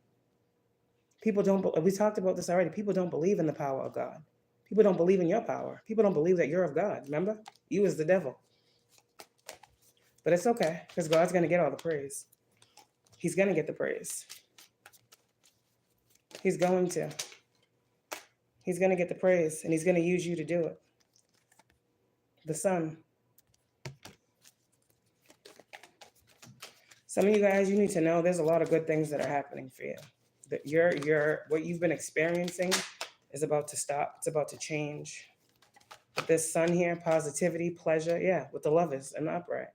People don't, we talked about this already. People don't believe in the power of God. People don't believe in your power. People don't believe that you're of God. Remember? You is the devil. But it's okay, because God's going to get all the praise. He's going to get the praise. He's going to. He's going to get the praise, and he's going to use you to do it. The sun. Some of you guys, you need to know there's a lot of good things that are happening for you. That what you've been experiencing is about to stop. It's about to change. With this sun here, positivity, pleasure, yeah, with the lovers and the upright.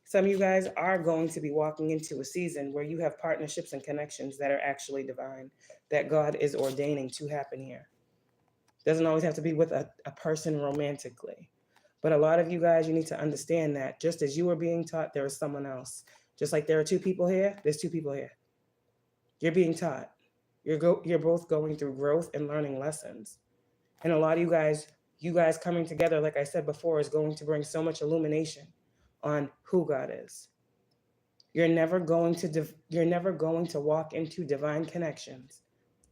Some of you guys are going to be walking into a season where you have partnerships and connections that are actually divine, that God is ordaining to happen here. Doesn't always have to be with a person romantically. But a lot of you guys, you need to understand that just as you are being taught, there is someone else. Just like there are two people here, there's two people here. You're being taught. You're both going through growth and learning lessons. And a lot of you guys coming together, like I said before, is going to bring so much illumination on who God is. You're never going to walk into divine connections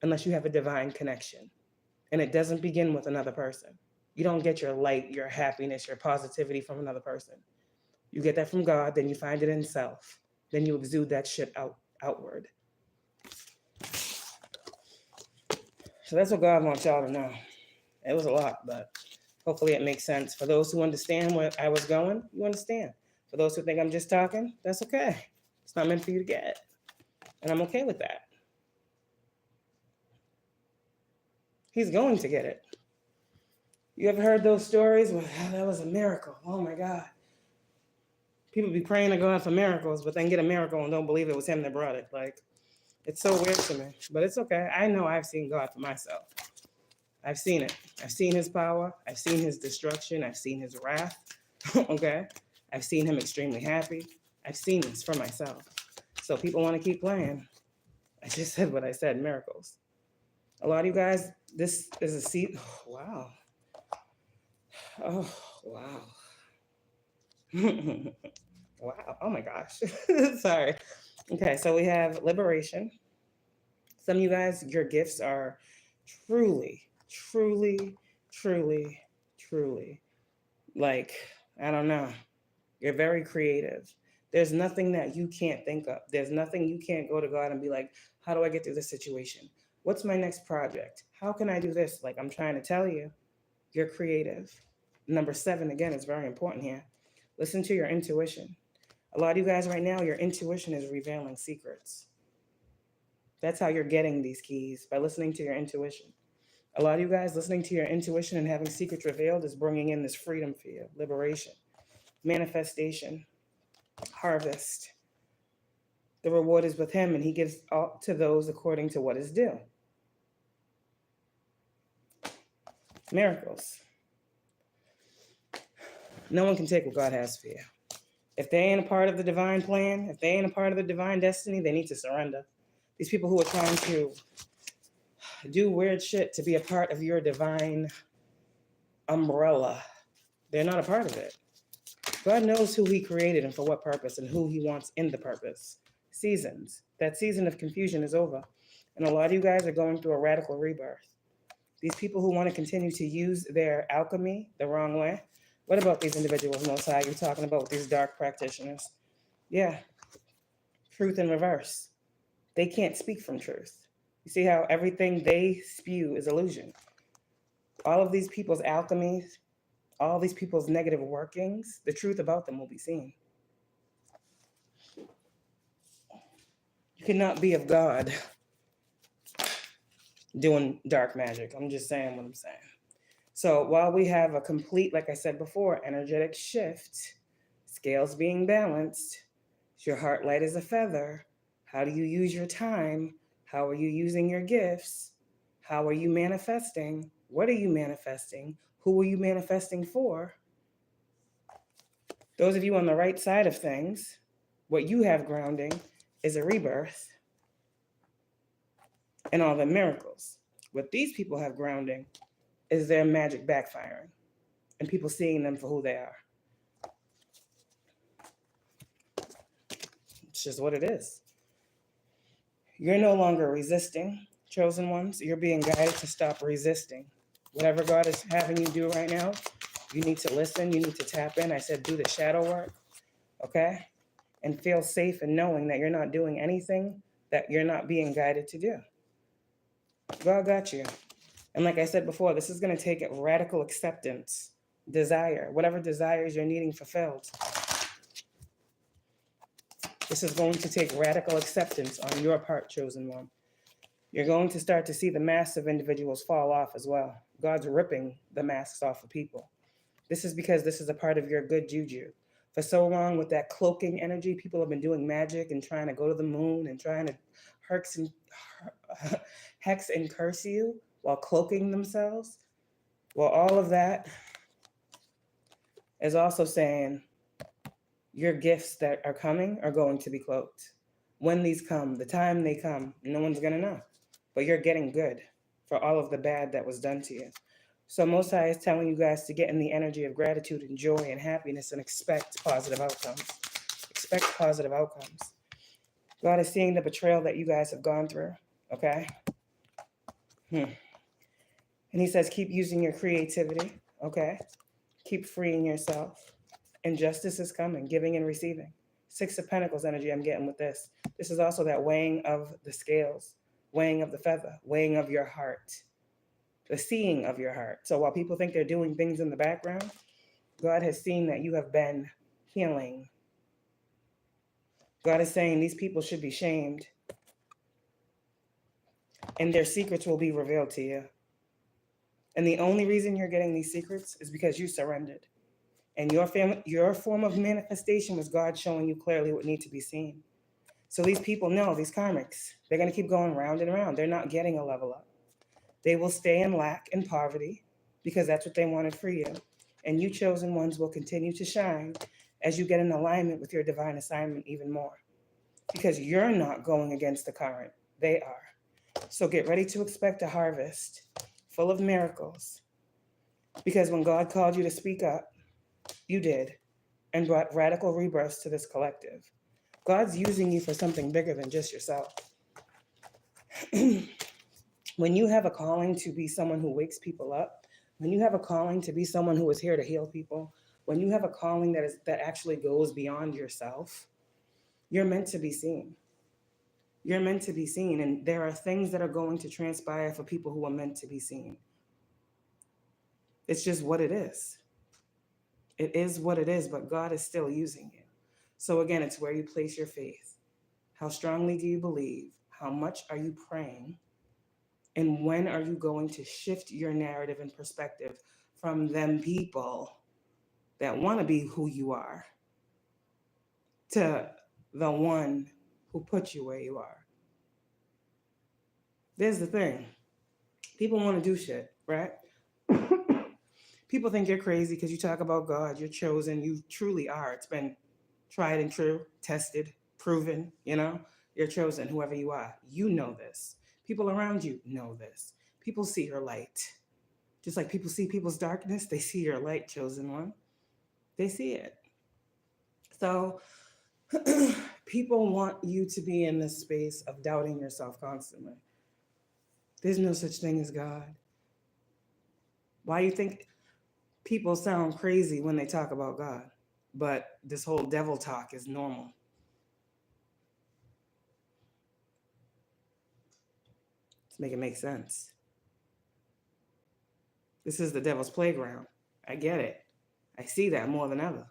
unless you have a divine connection. And it doesn't begin with another person. You don't get your light, your happiness, your positivity from another person. You get that from God, then you find it in self. Then you exude that shit outward. So that's what God wants y'all to know. It was a lot, but hopefully it makes sense. For those who understand where I was going, you understand. For those who think I'm just talking, that's okay. It's not meant for you to get. And I'm okay with that. He's going to get it. You ever heard those stories? Well, that was a miracle. Oh my God. People be praying to God for miracles, but then get a miracle and don't believe it was him that brought it. Like, it's so weird to me, but it's okay. I know I've seen God for myself. I've seen it. I've seen his power. I've seen his destruction. I've seen his wrath. Okay? I've seen him extremely happy. I've seen this for myself. So people want to keep playing. I just said what I said, miracles. A lot of you guys, this is a seat. Oh, wow. Oh, wow. Wow. Oh my gosh. Sorry. Okay, so we have liberation. Some of you guys, your gifts are truly, like, I don't know. You're very creative. There's nothing that you can't think of. There's nothing you can't go to God and be like, how do I get through this situation? What's my next project? How can I do this? Like, I'm trying to tell you, you're creative. Number 7, again, is very important here. Listen to your intuition. A lot of you guys right now, your intuition is revealing secrets. That's how you're getting these keys, by listening to your intuition. A lot of you guys listening to your intuition and having secrets revealed is bringing in this freedom for you, liberation, manifestation, harvest. The reward is with him, and he gives all to those according to what is due. Miracles. No one can take what God has for you. If they ain't a part of the divine plan, if they ain't a part of the divine destiny, they need to surrender. These people who are trying to do weird shit to be a part of your divine umbrella, they're not a part of it. God knows who he created and for what purpose and who he wants in the purpose. Seasons. That season of confusion is over. And a lot of you guys are going through a radical rebirth. These people who want to continue to use their alchemy the wrong way. What about these individuals, Most High, you're talking about with these dark practitioners? Yeah, truth in reverse. They can't speak from truth. You see how everything they spew is illusion. All of these people's alchemies, all these people's negative workings, the truth about them will be seen. You cannot be of God doing dark magic. I'm just saying what I'm saying. So while we have a complete, like I said before, energetic shift, scales being balanced, your heart light is a feather. How do you use your time? How are you using your gifts? How are you manifesting? What are you manifesting? Who are you manifesting for? Those of you on the right side of things, what you have grounding is a rebirth and all the miracles. What these people have grounding is their magic backfiring and people seeing them for who they are. It's just what it is. You're no longer resisting, chosen ones. You're being guided to stop resisting. Whatever God is having you do right now, you need to listen. You need to tap in. I said do the shadow work, okay? And feel safe in knowing that you're not doing anything that you're not being guided to do. God got you. And like I said before, this is going to take radical acceptance, desire, whatever desires you're needing fulfilled. This is going to take radical acceptance on your part, chosen one. You're going to start to see the masks of individuals fall off as well. God's ripping the masks off of people. This is because this is a part of your good juju. For so long with that cloaking energy, people have been doing magic and trying to go to the moon and trying to hex and curse you while cloaking themselves. Well, all of that is also saying your gifts that are coming are going to be cloaked. When these come, the time they come, no one's going to know. But you're getting good for all of the bad that was done to you. So Most High is telling you guys to get in the energy of gratitude and joy and happiness and expect positive outcomes. Expect positive outcomes. God is seeing the betrayal that you guys have gone through, okay? And he says, keep using your creativity, okay? Keep freeing yourself. And justice is coming, giving and receiving. 6 of Pentacles energy I'm getting with this. This is also that weighing of the scales, weighing of the feather, weighing of your heart, the seeing of your heart. So while people think they're doing things in the background, God has seen that you have been healing. God is saying these people should be shamed and their secrets will be revealed to you. And the only reason you're getting these secrets is because you surrendered. And your form of manifestation was God showing you clearly what needs to be seen. So these people know, these karmics, they're going to keep going round and round. They're not getting a level up. They will stay in lack and poverty because that's what they wanted for you. And you chosen ones will continue to shine as you get in alignment with your divine assignment even more. Because you're not going against the current. They are. So get ready to expect a harvest full of miracles. Because when God called you to speak up, you did, and brought radical rebirths to this collective. God's using you for something bigger than just yourself. When you have a calling to be someone who wakes people up, when you have a calling to be someone who is here to heal people, when you have a calling that actually goes beyond yourself, you're meant to be seen. You're meant to be seen, and there are things that are going to transpire for people who are meant to be seen. It's just what it is. It is what it is, but God is still using you. So again, it's where you place your faith. How strongly do you believe? How much are you praying? And when are you going to shift your narrative and perspective from them people that want to be who you are to the one who put you where you are? There's the thing. People want to do shit, right? People think you're crazy because you talk about God, you're chosen, you truly are. It's been tried and true, tested, proven, you're chosen, whoever you are. You know this. People around you know this. People see your light. Just like people see people's darkness, they see your light, chosen one. They see it. So people want you to be in this space of doubting yourself constantly. There's no such thing as God. Why do you think people sound crazy when they talk about God? But this whole devil talk is normal. Let's make it make sense. This is the devil's playground. I get it. I see that more than ever.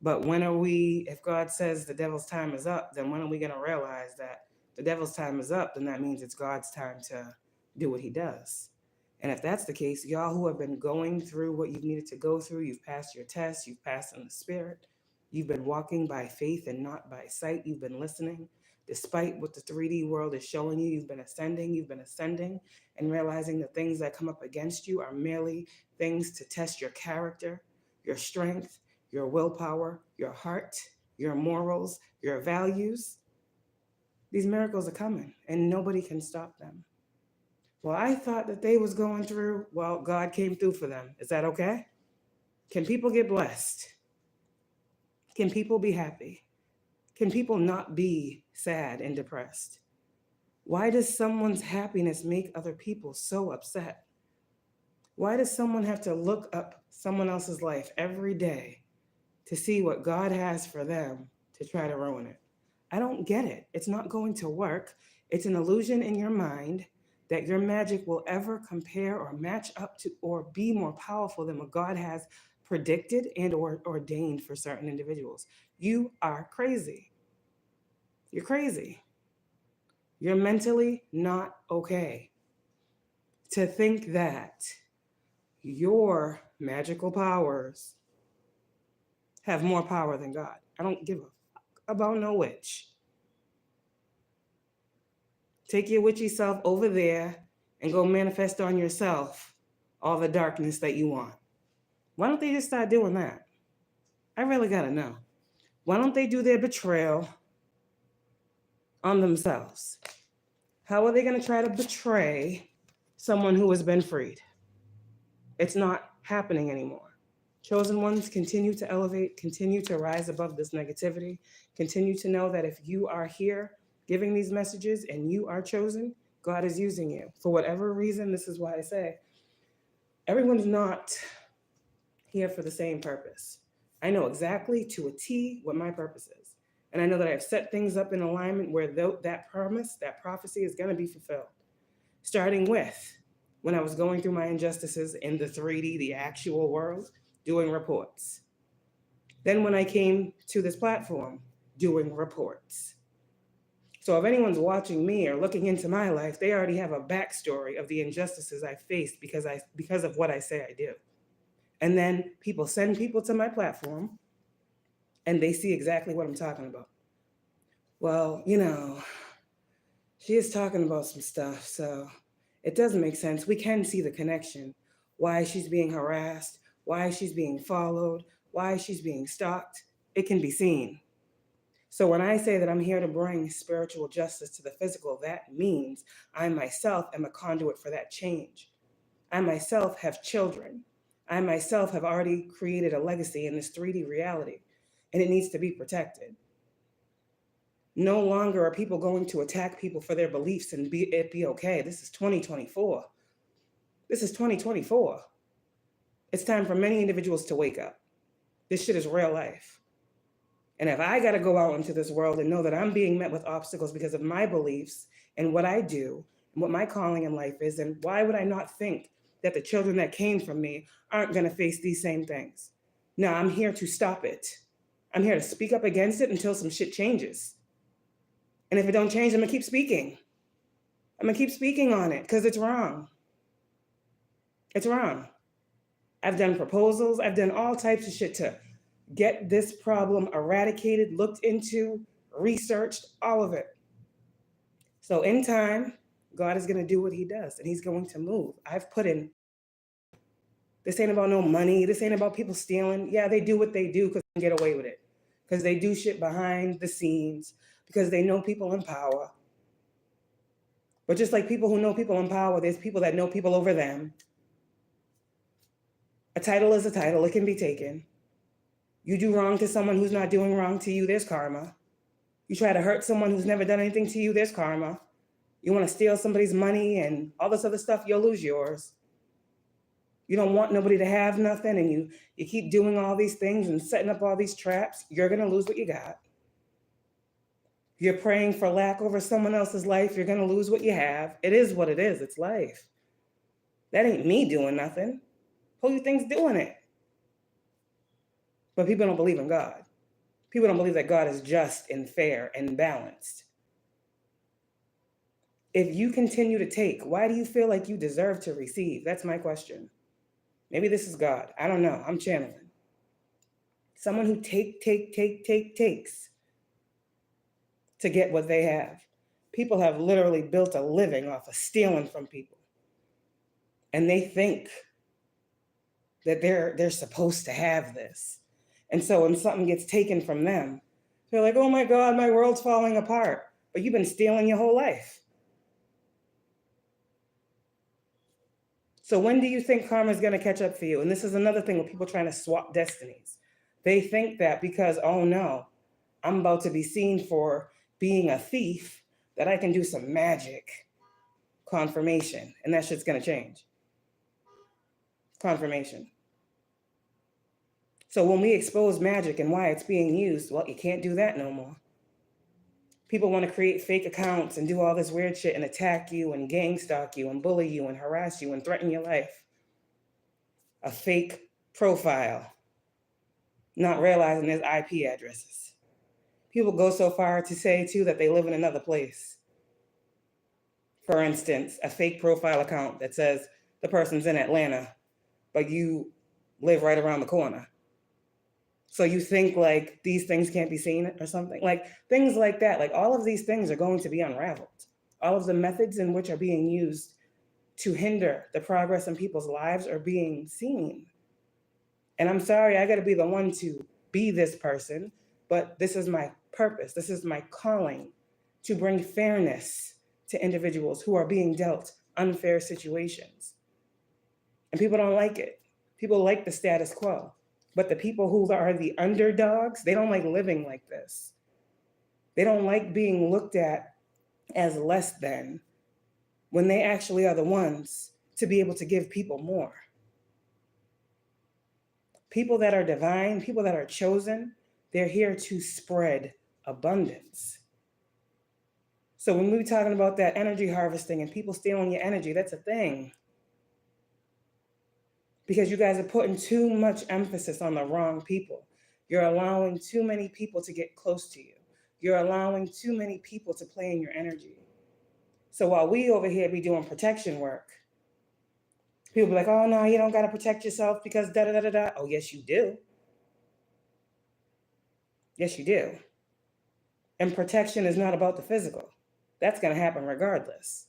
But when are we, if God says the devil's time is up, then when are we going to realize that the devil's time is up? Then that means it's God's time to do what he does. And if that's the case, y'all who have been going through what you've needed to go through, you've passed your test, you've passed in the spirit, you've been walking by faith and not by sight, you've been listening, despite what the 3D world is showing you, you've been ascending and realizing the things that come up against you are merely things to test your character, your strength, your willpower, your heart, your morals, your values. These miracles are coming and nobody can stop them. Well, I thought that they was going through, well, God came through for them. Is that okay? Can people get blessed? Can people be happy? Can people not be sad and depressed? Why does someone's happiness make other people so upset? Why does someone have to look up someone else's life every day to see what God has for them to try to ruin it? I don't get it. It's not going to work. It's an illusion in your mind that your magic will ever compare or match up to or be more powerful than what God has predicted and or ordained for certain individuals. You are crazy. You're crazy. You're mentally not okay to think that your magical powers have more power than God. I don't give a fuck about no witch. Take your witchy self over there and go manifest on yourself all the darkness that you want. Why don't they just start doing that? I really gotta know. Why don't they do their betrayal on themselves? How are they gonna try to betray someone who has been freed? It's not happening anymore. Chosen ones, continue to elevate, continue to rise above this negativity, continue to know that if you are here giving these messages and you are chosen, God is using you. For whatever reason, this is why I say, everyone's not here for the same purpose. I know exactly to a T what my purpose is. And I know that I've set things up in alignment where that promise, that prophecy is gonna be fulfilled. Starting with when I was going through my injustices in the 3D, the actual world, doing reports. Then when I came to this platform, doing reports. So if anyone's watching me or looking into my life, they already have a backstory of the injustices I faced because of what I say I do. And then people send people to my platform and they see exactly what I'm talking about. Well, she is talking about some stuff, so it doesn't make sense. We can see the connection. Why she's being harassed, why she's being followed, why she's being stalked. It can be seen. So when I say that I'm here to bring spiritual justice to the physical, that means I myself am a conduit for that change. I myself have children. I myself have already created a legacy in this 3D reality, and it needs to be protected. No longer are people going to attack people for their beliefs and it be okay. This is 2024. This is 2024. It's time for many individuals to wake up. This shit is real life. And if I got to go out into this world and know that I'm being met with obstacles because of my beliefs and what I do and what my calling in life is, then why would I not think that the children that came from me aren't going to face these same things? No, I'm here to stop it. I'm here to speak up against it until some shit changes. And if it don't change, I'm going to keep speaking. I'm going to keep speaking on it because it's wrong. It's wrong. I've done proposals. I've done all types of shit to get this problem eradicated, looked into, researched, all of it. So in time, God is going to do what he does and he's going to move. I've put in This ain't about no money. This ain't about people stealing. Yeah, they do what they do because they can get away with it. Because they do shit behind the scenes. Because they know people in power. But just like people who know people in power, there's people that know people over them. A title is a title. It can be taken. You do wrong to someone who's not doing wrong to you, there's karma. You try to hurt someone who's never done anything to you, there's karma. You want to steal somebody's money and all this other stuff, you'll lose yours. You don't want nobody to have nothing, and you keep doing all these things and setting up all these traps, you're going to lose what you got. You're praying for lack over someone else's life, you're going to lose what you have. It is what it is. It's life. That ain't me doing nothing. Who you think's doing it? But people don't believe in God. People don't believe that God is just and fair and balanced. If you continue to take, why do you feel like you deserve to receive? That's my question. Maybe this is God. I don't know. I'm channeling. Someone who takes to get what they have. People have literally built a living off of stealing from people. And they think that they're supposed to have this. And so when something gets taken from them, they're like, oh my God, my world's falling apart. But you've been stealing your whole life. So when do you think karma is going to catch up for you? And this is another thing with people trying to swap destinies. They think that because, oh no, I'm about to be seen for being a thief, that I can do some magic confirmation. And that shit's going to change. Confirmation. So when we expose magic and why it's being used, well, you can't do that no more. People want to create fake accounts and do all this weird shit and attack you and gang stalk you and bully you and harass you and threaten your life. A fake profile, not realizing there's IP addresses. People go so far to say, too, that they live in another place. For instance, a fake profile account that says the person's in Atlanta, but you live right around the corner. So you think like these things can't be seen or something, like things like that. Like all of these things are going to be unraveled. All of the methods in which are being used to hinder the progress in people's lives are being seen. And I'm sorry, I got to be the one to be this person, but this is my purpose. This is my calling to bring fairness to individuals who are being dealt unfair situations. And people don't like it. People like the status quo. But the people who are the underdogs, they don't like living like this. They don't like being looked at as less than when they actually are the ones to be able to give people more. People that are divine, people that are chosen, they're here to spread abundance. So when we're talking about that energy harvesting and people stealing your energy, that's a thing. Because you guys are putting too much emphasis on the wrong people. You're allowing too many people to get close to you. You're allowing too many people to play in your energy. So while we over here be doing protection work, people be like, oh no, you don't got to protect yourself because da-da-da-da-da. Oh, yes, you do. Yes, you do. And protection is not about the physical. That's going to happen regardless.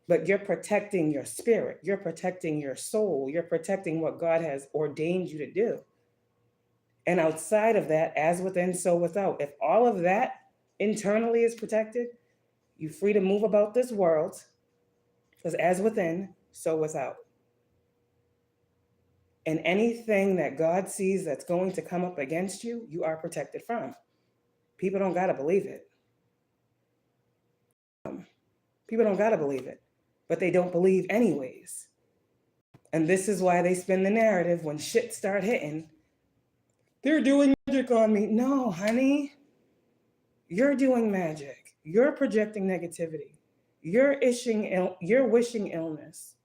But you're protecting your spirit. You're protecting your soul. You're protecting what God has ordained you to do. And outside of that, as within, so without. If all of that internally is protected, you're free to move about this world. Because as within, so without. And anything that God sees that's going to come up against you, you are protected from. People don't got to believe it. People don't got to believe it. But they don't believe anyways. And this is why they spin the narrative when shit start hitting. They're doing magic on me. No, honey. You're doing magic. You're projecting negativity. You're wishing illness.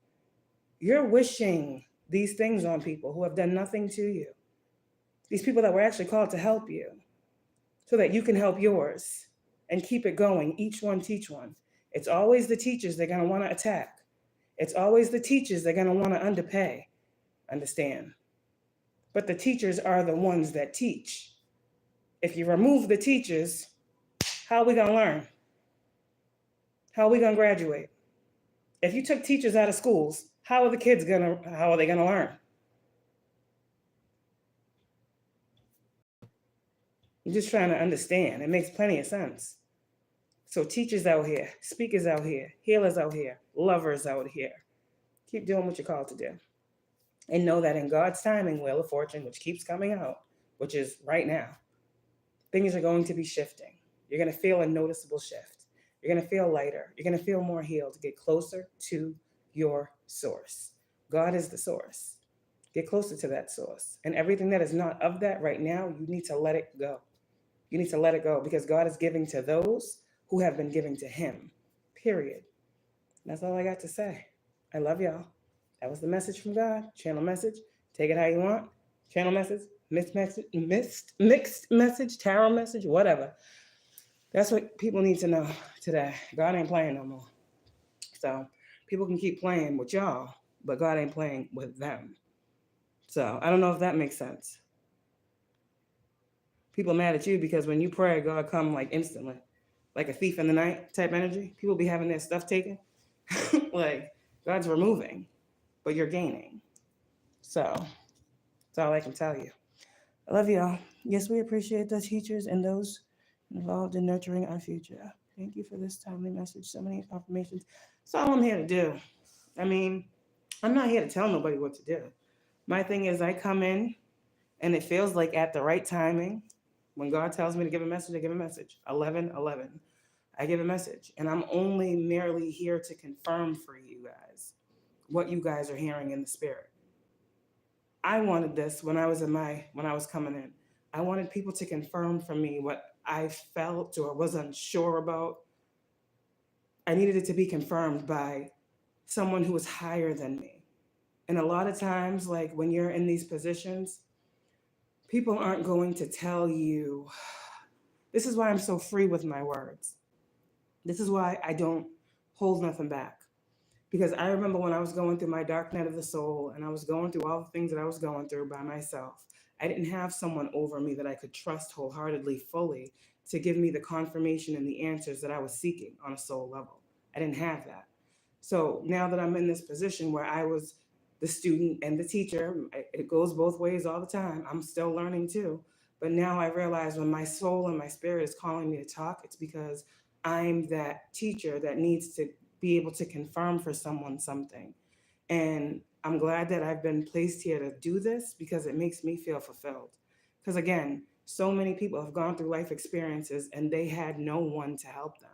You're wishing these things on people who have done nothing to you. These people that were actually called to help you so that you can help yours and keep it going. Each one teach one. It's always the teachers they're going to want to attack. It's always the teachers they're going to want to underpay. Understand? But the teachers are the ones that teach. If you remove the teachers, how are we going to learn? How are we going to graduate? If you took teachers out of schools, how are they going to learn? I'm just trying to understand. It makes plenty of sense. So teachers out here, speakers out here, healers out here, lovers out here, keep doing what you're called to do. And know that in God's timing, Wheel of Fortune, which keeps coming out, which is right now, things are going to be shifting. You're going to feel a noticeable shift. You're going to feel lighter. You're going to feel more healed. Get closer to your source. God is the source. Get closer to that source. And everything that is not of that right now, you need to let it go. You need to let it go because God is giving to those who have been giving to him. Period. That's all I got to say. I love y'all. That was the message from God. Channel message. Take it how you want. Channel message. Mixed message. Tarot message. Whatever. That's what people need to know today. God ain't playing no more. So people can keep playing with y'all, but God ain't playing with them. So I don't know if that makes sense. People mad at you because when you pray, God come like instantly. Like a thief in the night type energy. People be having their stuff taken. Like God's removing, but you're gaining. So that's all I can tell you. I love y'all. Yes, we appreciate the teachers and those involved in nurturing our future. Thank you for this timely message. So many confirmations. That's all I'm here to do. I mean, I'm not here to tell nobody what to do. My thing is I come in and it feels like at the right timing, when God tells me to give a message, I give a message. 11:11. I give a message. And I'm only merely here to confirm for you guys what you guys are hearing in the spirit. I wanted this when I was coming in. I wanted people to confirm for me what I felt or was unsure about. I needed it to be confirmed by someone who was higher than me. And a lot of times, like when you're in these positions, people aren't going to tell you. This is why I'm so free with my words. This is why I don't hold nothing back. Because I remember when I was going through my dark night of the soul and I was going through all the things that I was going through by myself, I didn't have someone over me that I could trust wholeheartedly, fully, to give me the confirmation and the answers that I was seeking on a soul level. I didn't have that. So now that I'm in this position where I was the student and the teacher, it goes both ways all the time. I'm still learning too. But now I realize when my soul and my spirit is calling me to talk, it's because I'm that teacher that needs to be able to confirm for someone something. And I'm glad that I've been placed here to do this because it makes me feel fulfilled. Because again, so many people have gone through life experiences and they had no one to help them.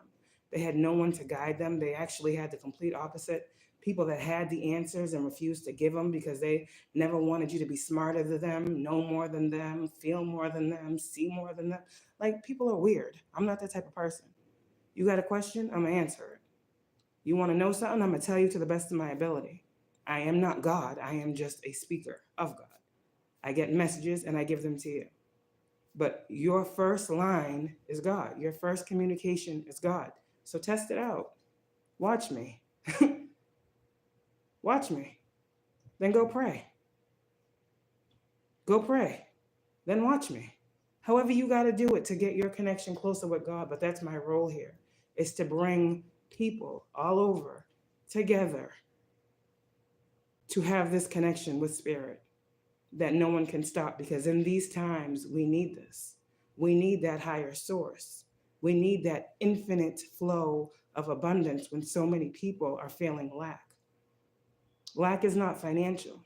They had no one to guide them. They actually had the complete opposite. People that had the answers and refused to give them because they never wanted you to be smarter than them, know more than them, feel more than them, see more than them. Like, people are weird. I'm not that type of person. You got a question? I'm going to answer it. You want to know something? I'm going to tell you to the best of my ability. I am not God. I am just a speaker of God. I get messages and I give them to you. But your first line is God. Your first communication is God. So test it out. Watch me. Watch me. Then go pray. Go pray. Then watch me. However you got to do it to get your connection closer with God. But that's my role here, is to bring people all over together to have this connection with spirit that no one can stop. Because in these times, we need this. We need that higher source. We need that infinite flow of abundance when so many people are feeling lack. Lack is not financial.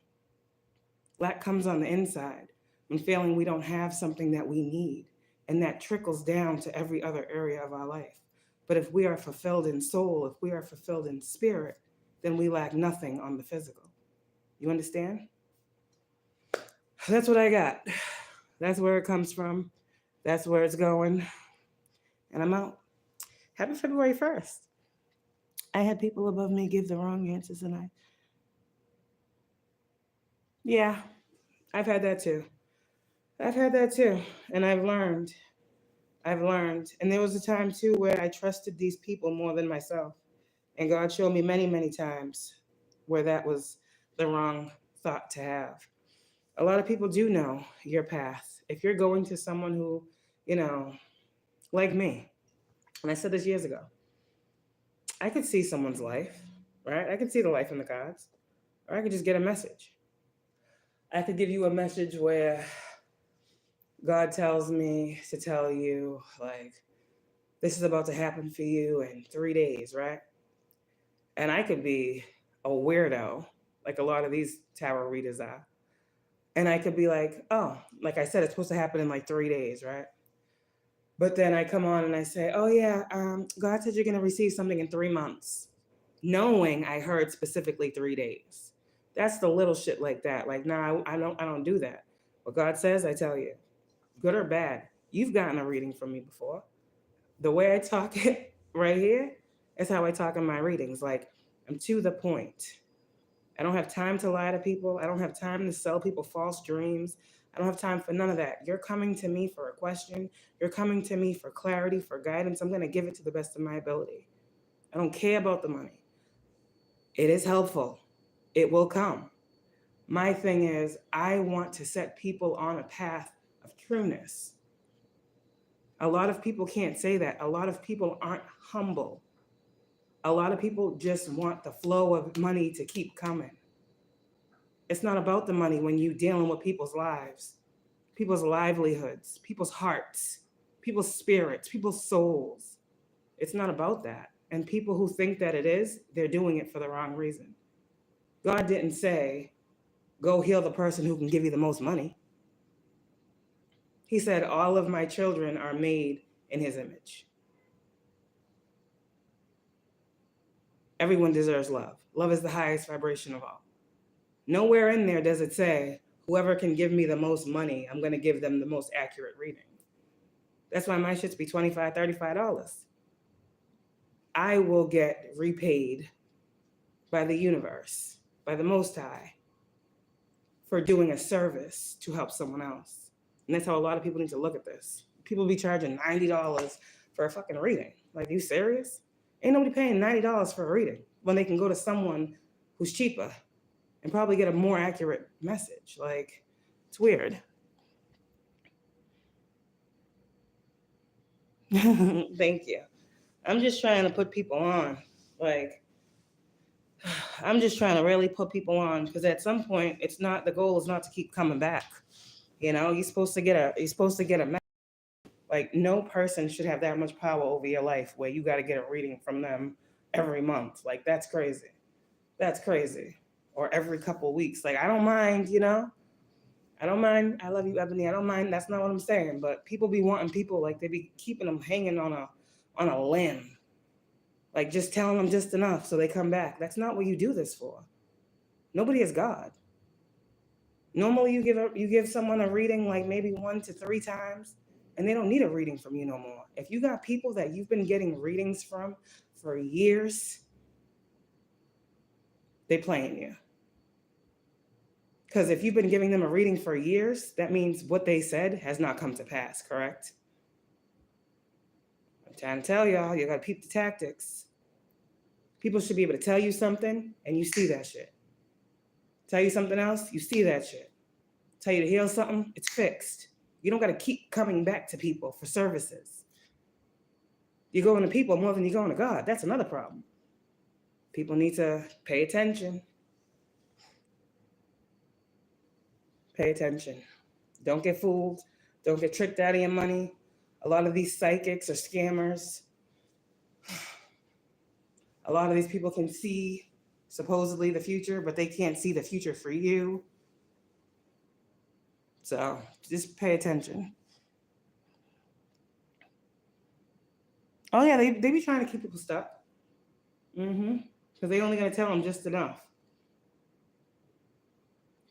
Lack comes on the inside when feeling we don't have something that we need, and that trickles down to every other area of our life. But if we are fulfilled in soul, if we are fulfilled in spirit, then we lack nothing on the physical. You understand? That's what I got. That's where it comes from. That's where it's going. And I'm out. Happy February 1st. I had people above me give the wrong answers, and yeah, I've had that too. And I've learned. And there was a time too where I trusted these people more than myself. And God showed me many, many times where that was the wrong thought to have. A lot of people do know your path. If you're going to someone who, like me, and I said this years ago, I could see someone's life, right? I could see the life in the cards, or I could just get a message. I could give you a message where God tells me to tell you, like, this is about to happen for you in 3 days, right? And I could be a weirdo, like a lot of these tarot readers are. And I could be like, oh, like I said, it's supposed to happen in like 3 days, right? But then I come on and I say, oh yeah, God said you're gonna receive something in 3 months, knowing I heard specifically 3 days. That's the little shit like that. Like, nah, I don't do that. What God says, I tell you, good or bad. You've gotten a reading from me before. The way I talk it right here is how I talk in my readings. Like, I'm to the point. I don't have time to lie to people. I don't have time to sell people false dreams. I don't have time for none of that. You're coming to me for a question. You're coming to me for clarity, for guidance. I'm going to give it to the best of my ability. I don't care about the money. It is helpful. It will come. My thing is, I want to set people on a path of trueness. A lot of people can't say that. A lot of people aren't humble. A lot of people just want the flow of money to keep coming. It's not about the money when you're dealing with people's lives, people's livelihoods, people's hearts, people's spirits, people's souls. It's not about that. And people who think that it is, they're doing it for the wrong reason. God didn't say, go heal the person who can give you the most money. He said, all of my children are made in his image. Everyone deserves love. Love is the highest vibration of all. Nowhere in there does it say, whoever can give me the most money, I'm going to give them the most accurate reading. That's why my shits be $25, $35. I will get repaid by the universe, by the Most High, for doing a service to help someone else. And that's how a lot of people need to look at this. People be charging $90 for a fucking reading. Like, you serious? Ain't nobody paying $90 for a reading when they can go to someone who's cheaper and probably get a more accurate message. Like, it's weird. Thank you. I'm just trying to put people on. Like, I'm just trying to really put people on, because at some point, it's not, the goal is not to keep coming back. You know, you're supposed to get a message. Like, no person should have that much power over your life where you got to get a reading from them every month. Like, that's crazy. That's crazy. Or every couple of weeks. Like, I don't mind, you know? I don't mind. I love you, Ebony. I don't mind. That's not what I'm saying. But people be wanting people, like, they be keeping them hanging on a limb. Like, just telling them just enough so they come back. That's not what you do this for. Nobody is God. Normally, you give someone a reading like maybe 1 to 3 times, and they don't need a reading from you no more. If you got people that you've been getting readings from for years, they playing you. Because if you've been giving them a reading for years, that means what they said has not come to pass, correct? I'm trying to tell y'all, you gotta peep the tactics. People should be able to tell you something, and you see that shit. Tell you something else, you see that shit. Tell you to heal something, it's fixed. You don't gotta keep coming back to people for services. You're going to people more than you're going to God. That's another problem. People need to pay attention. Pay attention. Don't get fooled. Don't get tricked out of your money. A lot of these psychics are scammers. A lot of these people can see supposedly the future, but they can't see the future for you. So just pay attention. Oh yeah, they be trying to keep people stuck. Because they only gonna tell them just enough.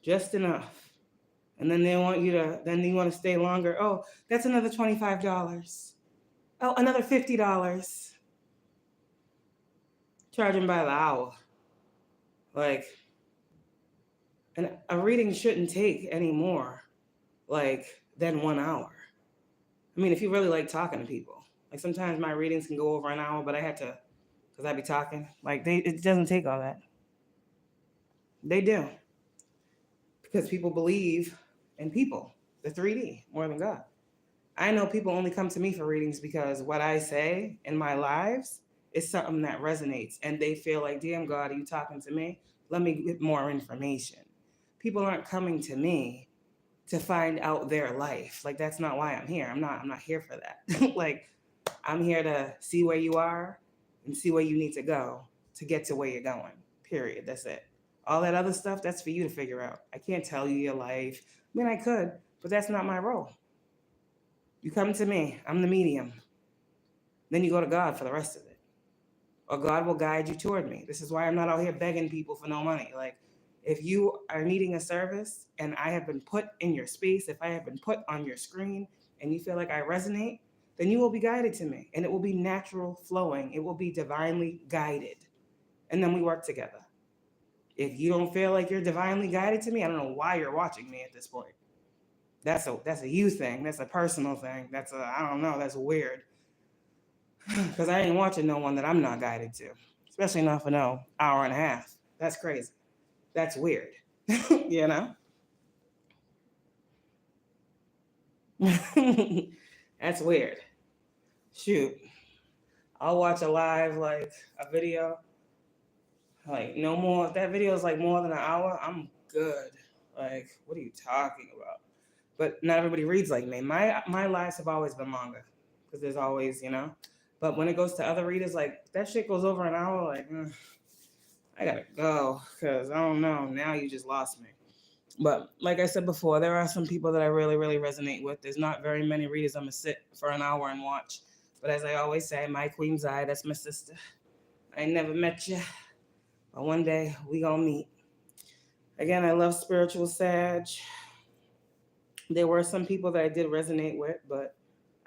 Just enough. And then they want you to stay longer. Oh, that's another $25. Oh, another $50. Charging by the hour. Like, and a reading shouldn't take any more, like, than 1 hour. I mean, if you really like talking to people. Like, sometimes my readings can go over an hour, but I had to, because I be talking. Like, it doesn't take all that. They do. Because people believe in people, the 3D, more than God. I know people only come to me for readings because what I say in my lives is something that resonates, and they feel like, damn, God, are you talking to me? Let me get more information. People aren't coming to me to find out their life. Like, that's not why I'm here. I'm not here for that. Like, I'm here to see where you are and see where you need to go to get to where you're going. Period. That's it. All that other stuff, that's for you to figure out. I can't tell you your life. I mean, I could, but that's not my role. You come to me, I'm the medium. Then you go to God for the rest of it. Or God will guide you toward me. This is why I'm not out here begging people for no money. Like, if you are needing a service and I have been put in your space, if I have been put on your screen and you feel like I resonate, then you will be guided to me, and it will be natural flowing. It will be divinely guided. And then we work together. If you don't feel like you're divinely guided to me, I don't know why you're watching me at this point. That's a you thing. That's a personal thing. I don't know, that's weird. Because I ain't watching no one that I'm not guided to, especially not for no hour and a half. That's crazy. That's weird. You know? That's weird. Shoot. I'll watch a live, like a video. Like, no more. If that video is like more than an hour, I'm good. Like, what are you talking about? But not everybody reads like me. My lives have always been longer because there's always, you know. But when it goes to other readers, like, that shit goes over an hour, like, I gotta go because I don't know. Now you just lost me. But like I said before, there are some people that I really, really resonate with. There's not very many readers I'm going to sit for an hour and watch. But as I always say, my queen's eye, that's my sister. I ain't never met you, but one day we gonna meet. Again, I love spiritual Sag. There were some people that I did resonate with, but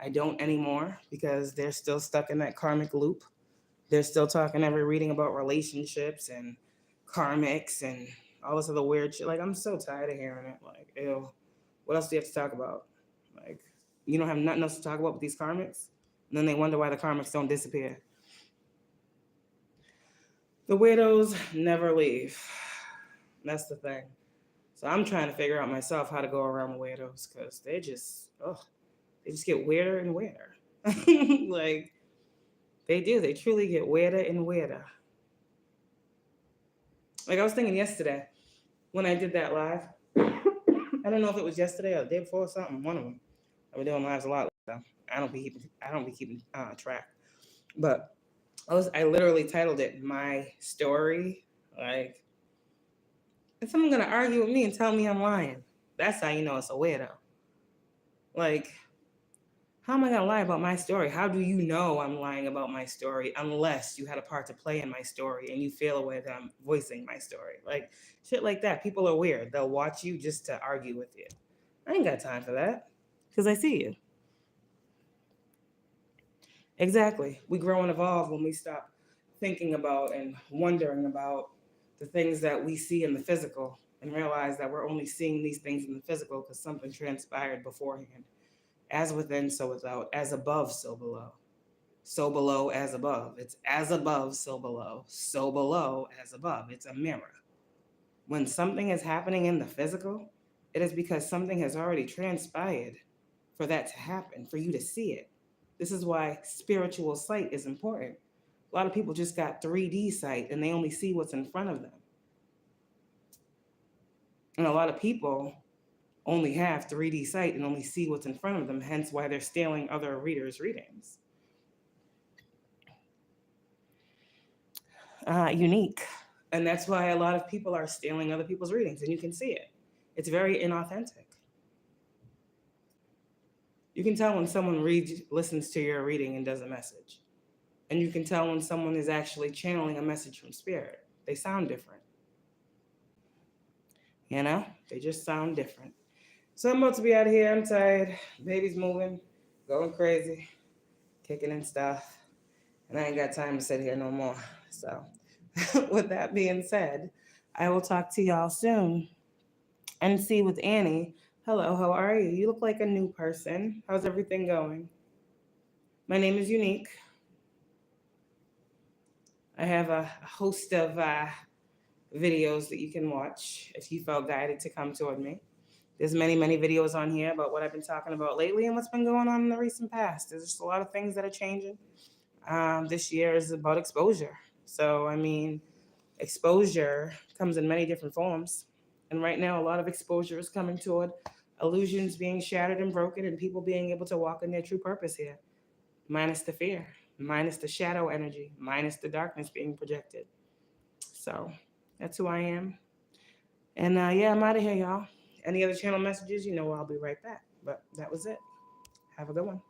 I don't anymore because they're still stuck in that karmic loop. They're still talking every reading about relationships and karmics and all this other weird shit. Like, I'm so tired of hearing it. Like, ew, what else do you have to talk about? Like, you don't have nothing else to talk about with these karmics? And then they wonder why the karmics don't disappear. The weirdos never leave. That's the thing. So I'm trying to figure out myself how to go around the weirdos because they just get weirder and weirder. Like, they do. They truly get weirder and weirder. Like, I was thinking yesterday when I did that live. I don't know if it was yesterday or the day before or something. One of them. I've been doing lives a lot. So I don't be keeping track. But I literally titled it "My Story." Like, if someone's gonna argue with me and tell me I'm lying, that's how you know it's a weirdo. Like, how am I gonna lie about my story? How do you know I'm lying about my story unless you had a part to play in my story and you feel away that I'm voicing my story? Like, shit like that. People are weird. They'll watch you just to argue with you. I ain't got time for that because I see you. Exactly. We grow and evolve when we stop thinking about and wondering about the things that we see in the physical and realize that we're only seeing these things in the physical because something transpired beforehand. As within, so without. As above, so below. So below, as above. It's as above, so below. So below, as above. It's a mirror. When something is happening in the physical, it is because something has already transpired for that to happen, for you to see it. This is why spiritual sight is important. A lot of people just got 3D sight and they only see what's in front of them. And a lot of people only have 3D sight and only see what's in front of them, hence why they're stealing other readers' readings. Unique. And that's why a lot of people are stealing other people's readings, and you can see it. It's very inauthentic. You can tell when someone listens to your reading and does a message. And you can tell when someone is actually channeling a message from spirit. They sound different. You know? They just sound different. So I'm about to be out of here. I'm tired. Baby's moving, going crazy, kicking and stuff. And I ain't got time to sit here no more. So with that being said, I will talk to y'all soon. And see with Annie. Hello, how are you? You look like a new person. How's everything going? My name is Unique. I have a host of videos that you can watch if you felt guided to come toward me. There's many, many videos on here about what I've been talking about lately and what's been going on in the recent past. There's just a lot of things that are changing. This year is about exposure. So, I mean, exposure comes in many different forms. And right now, a lot of exposure is coming toward illusions being shattered and broken, and people being able to walk in their true purpose here, minus the fear, minus the shadow energy, minus the darkness being projected. So that's who I am. And yeah, I'm out of here, y'all. Any other channel messages, you know I'll be right back. But that was it. Have a good one.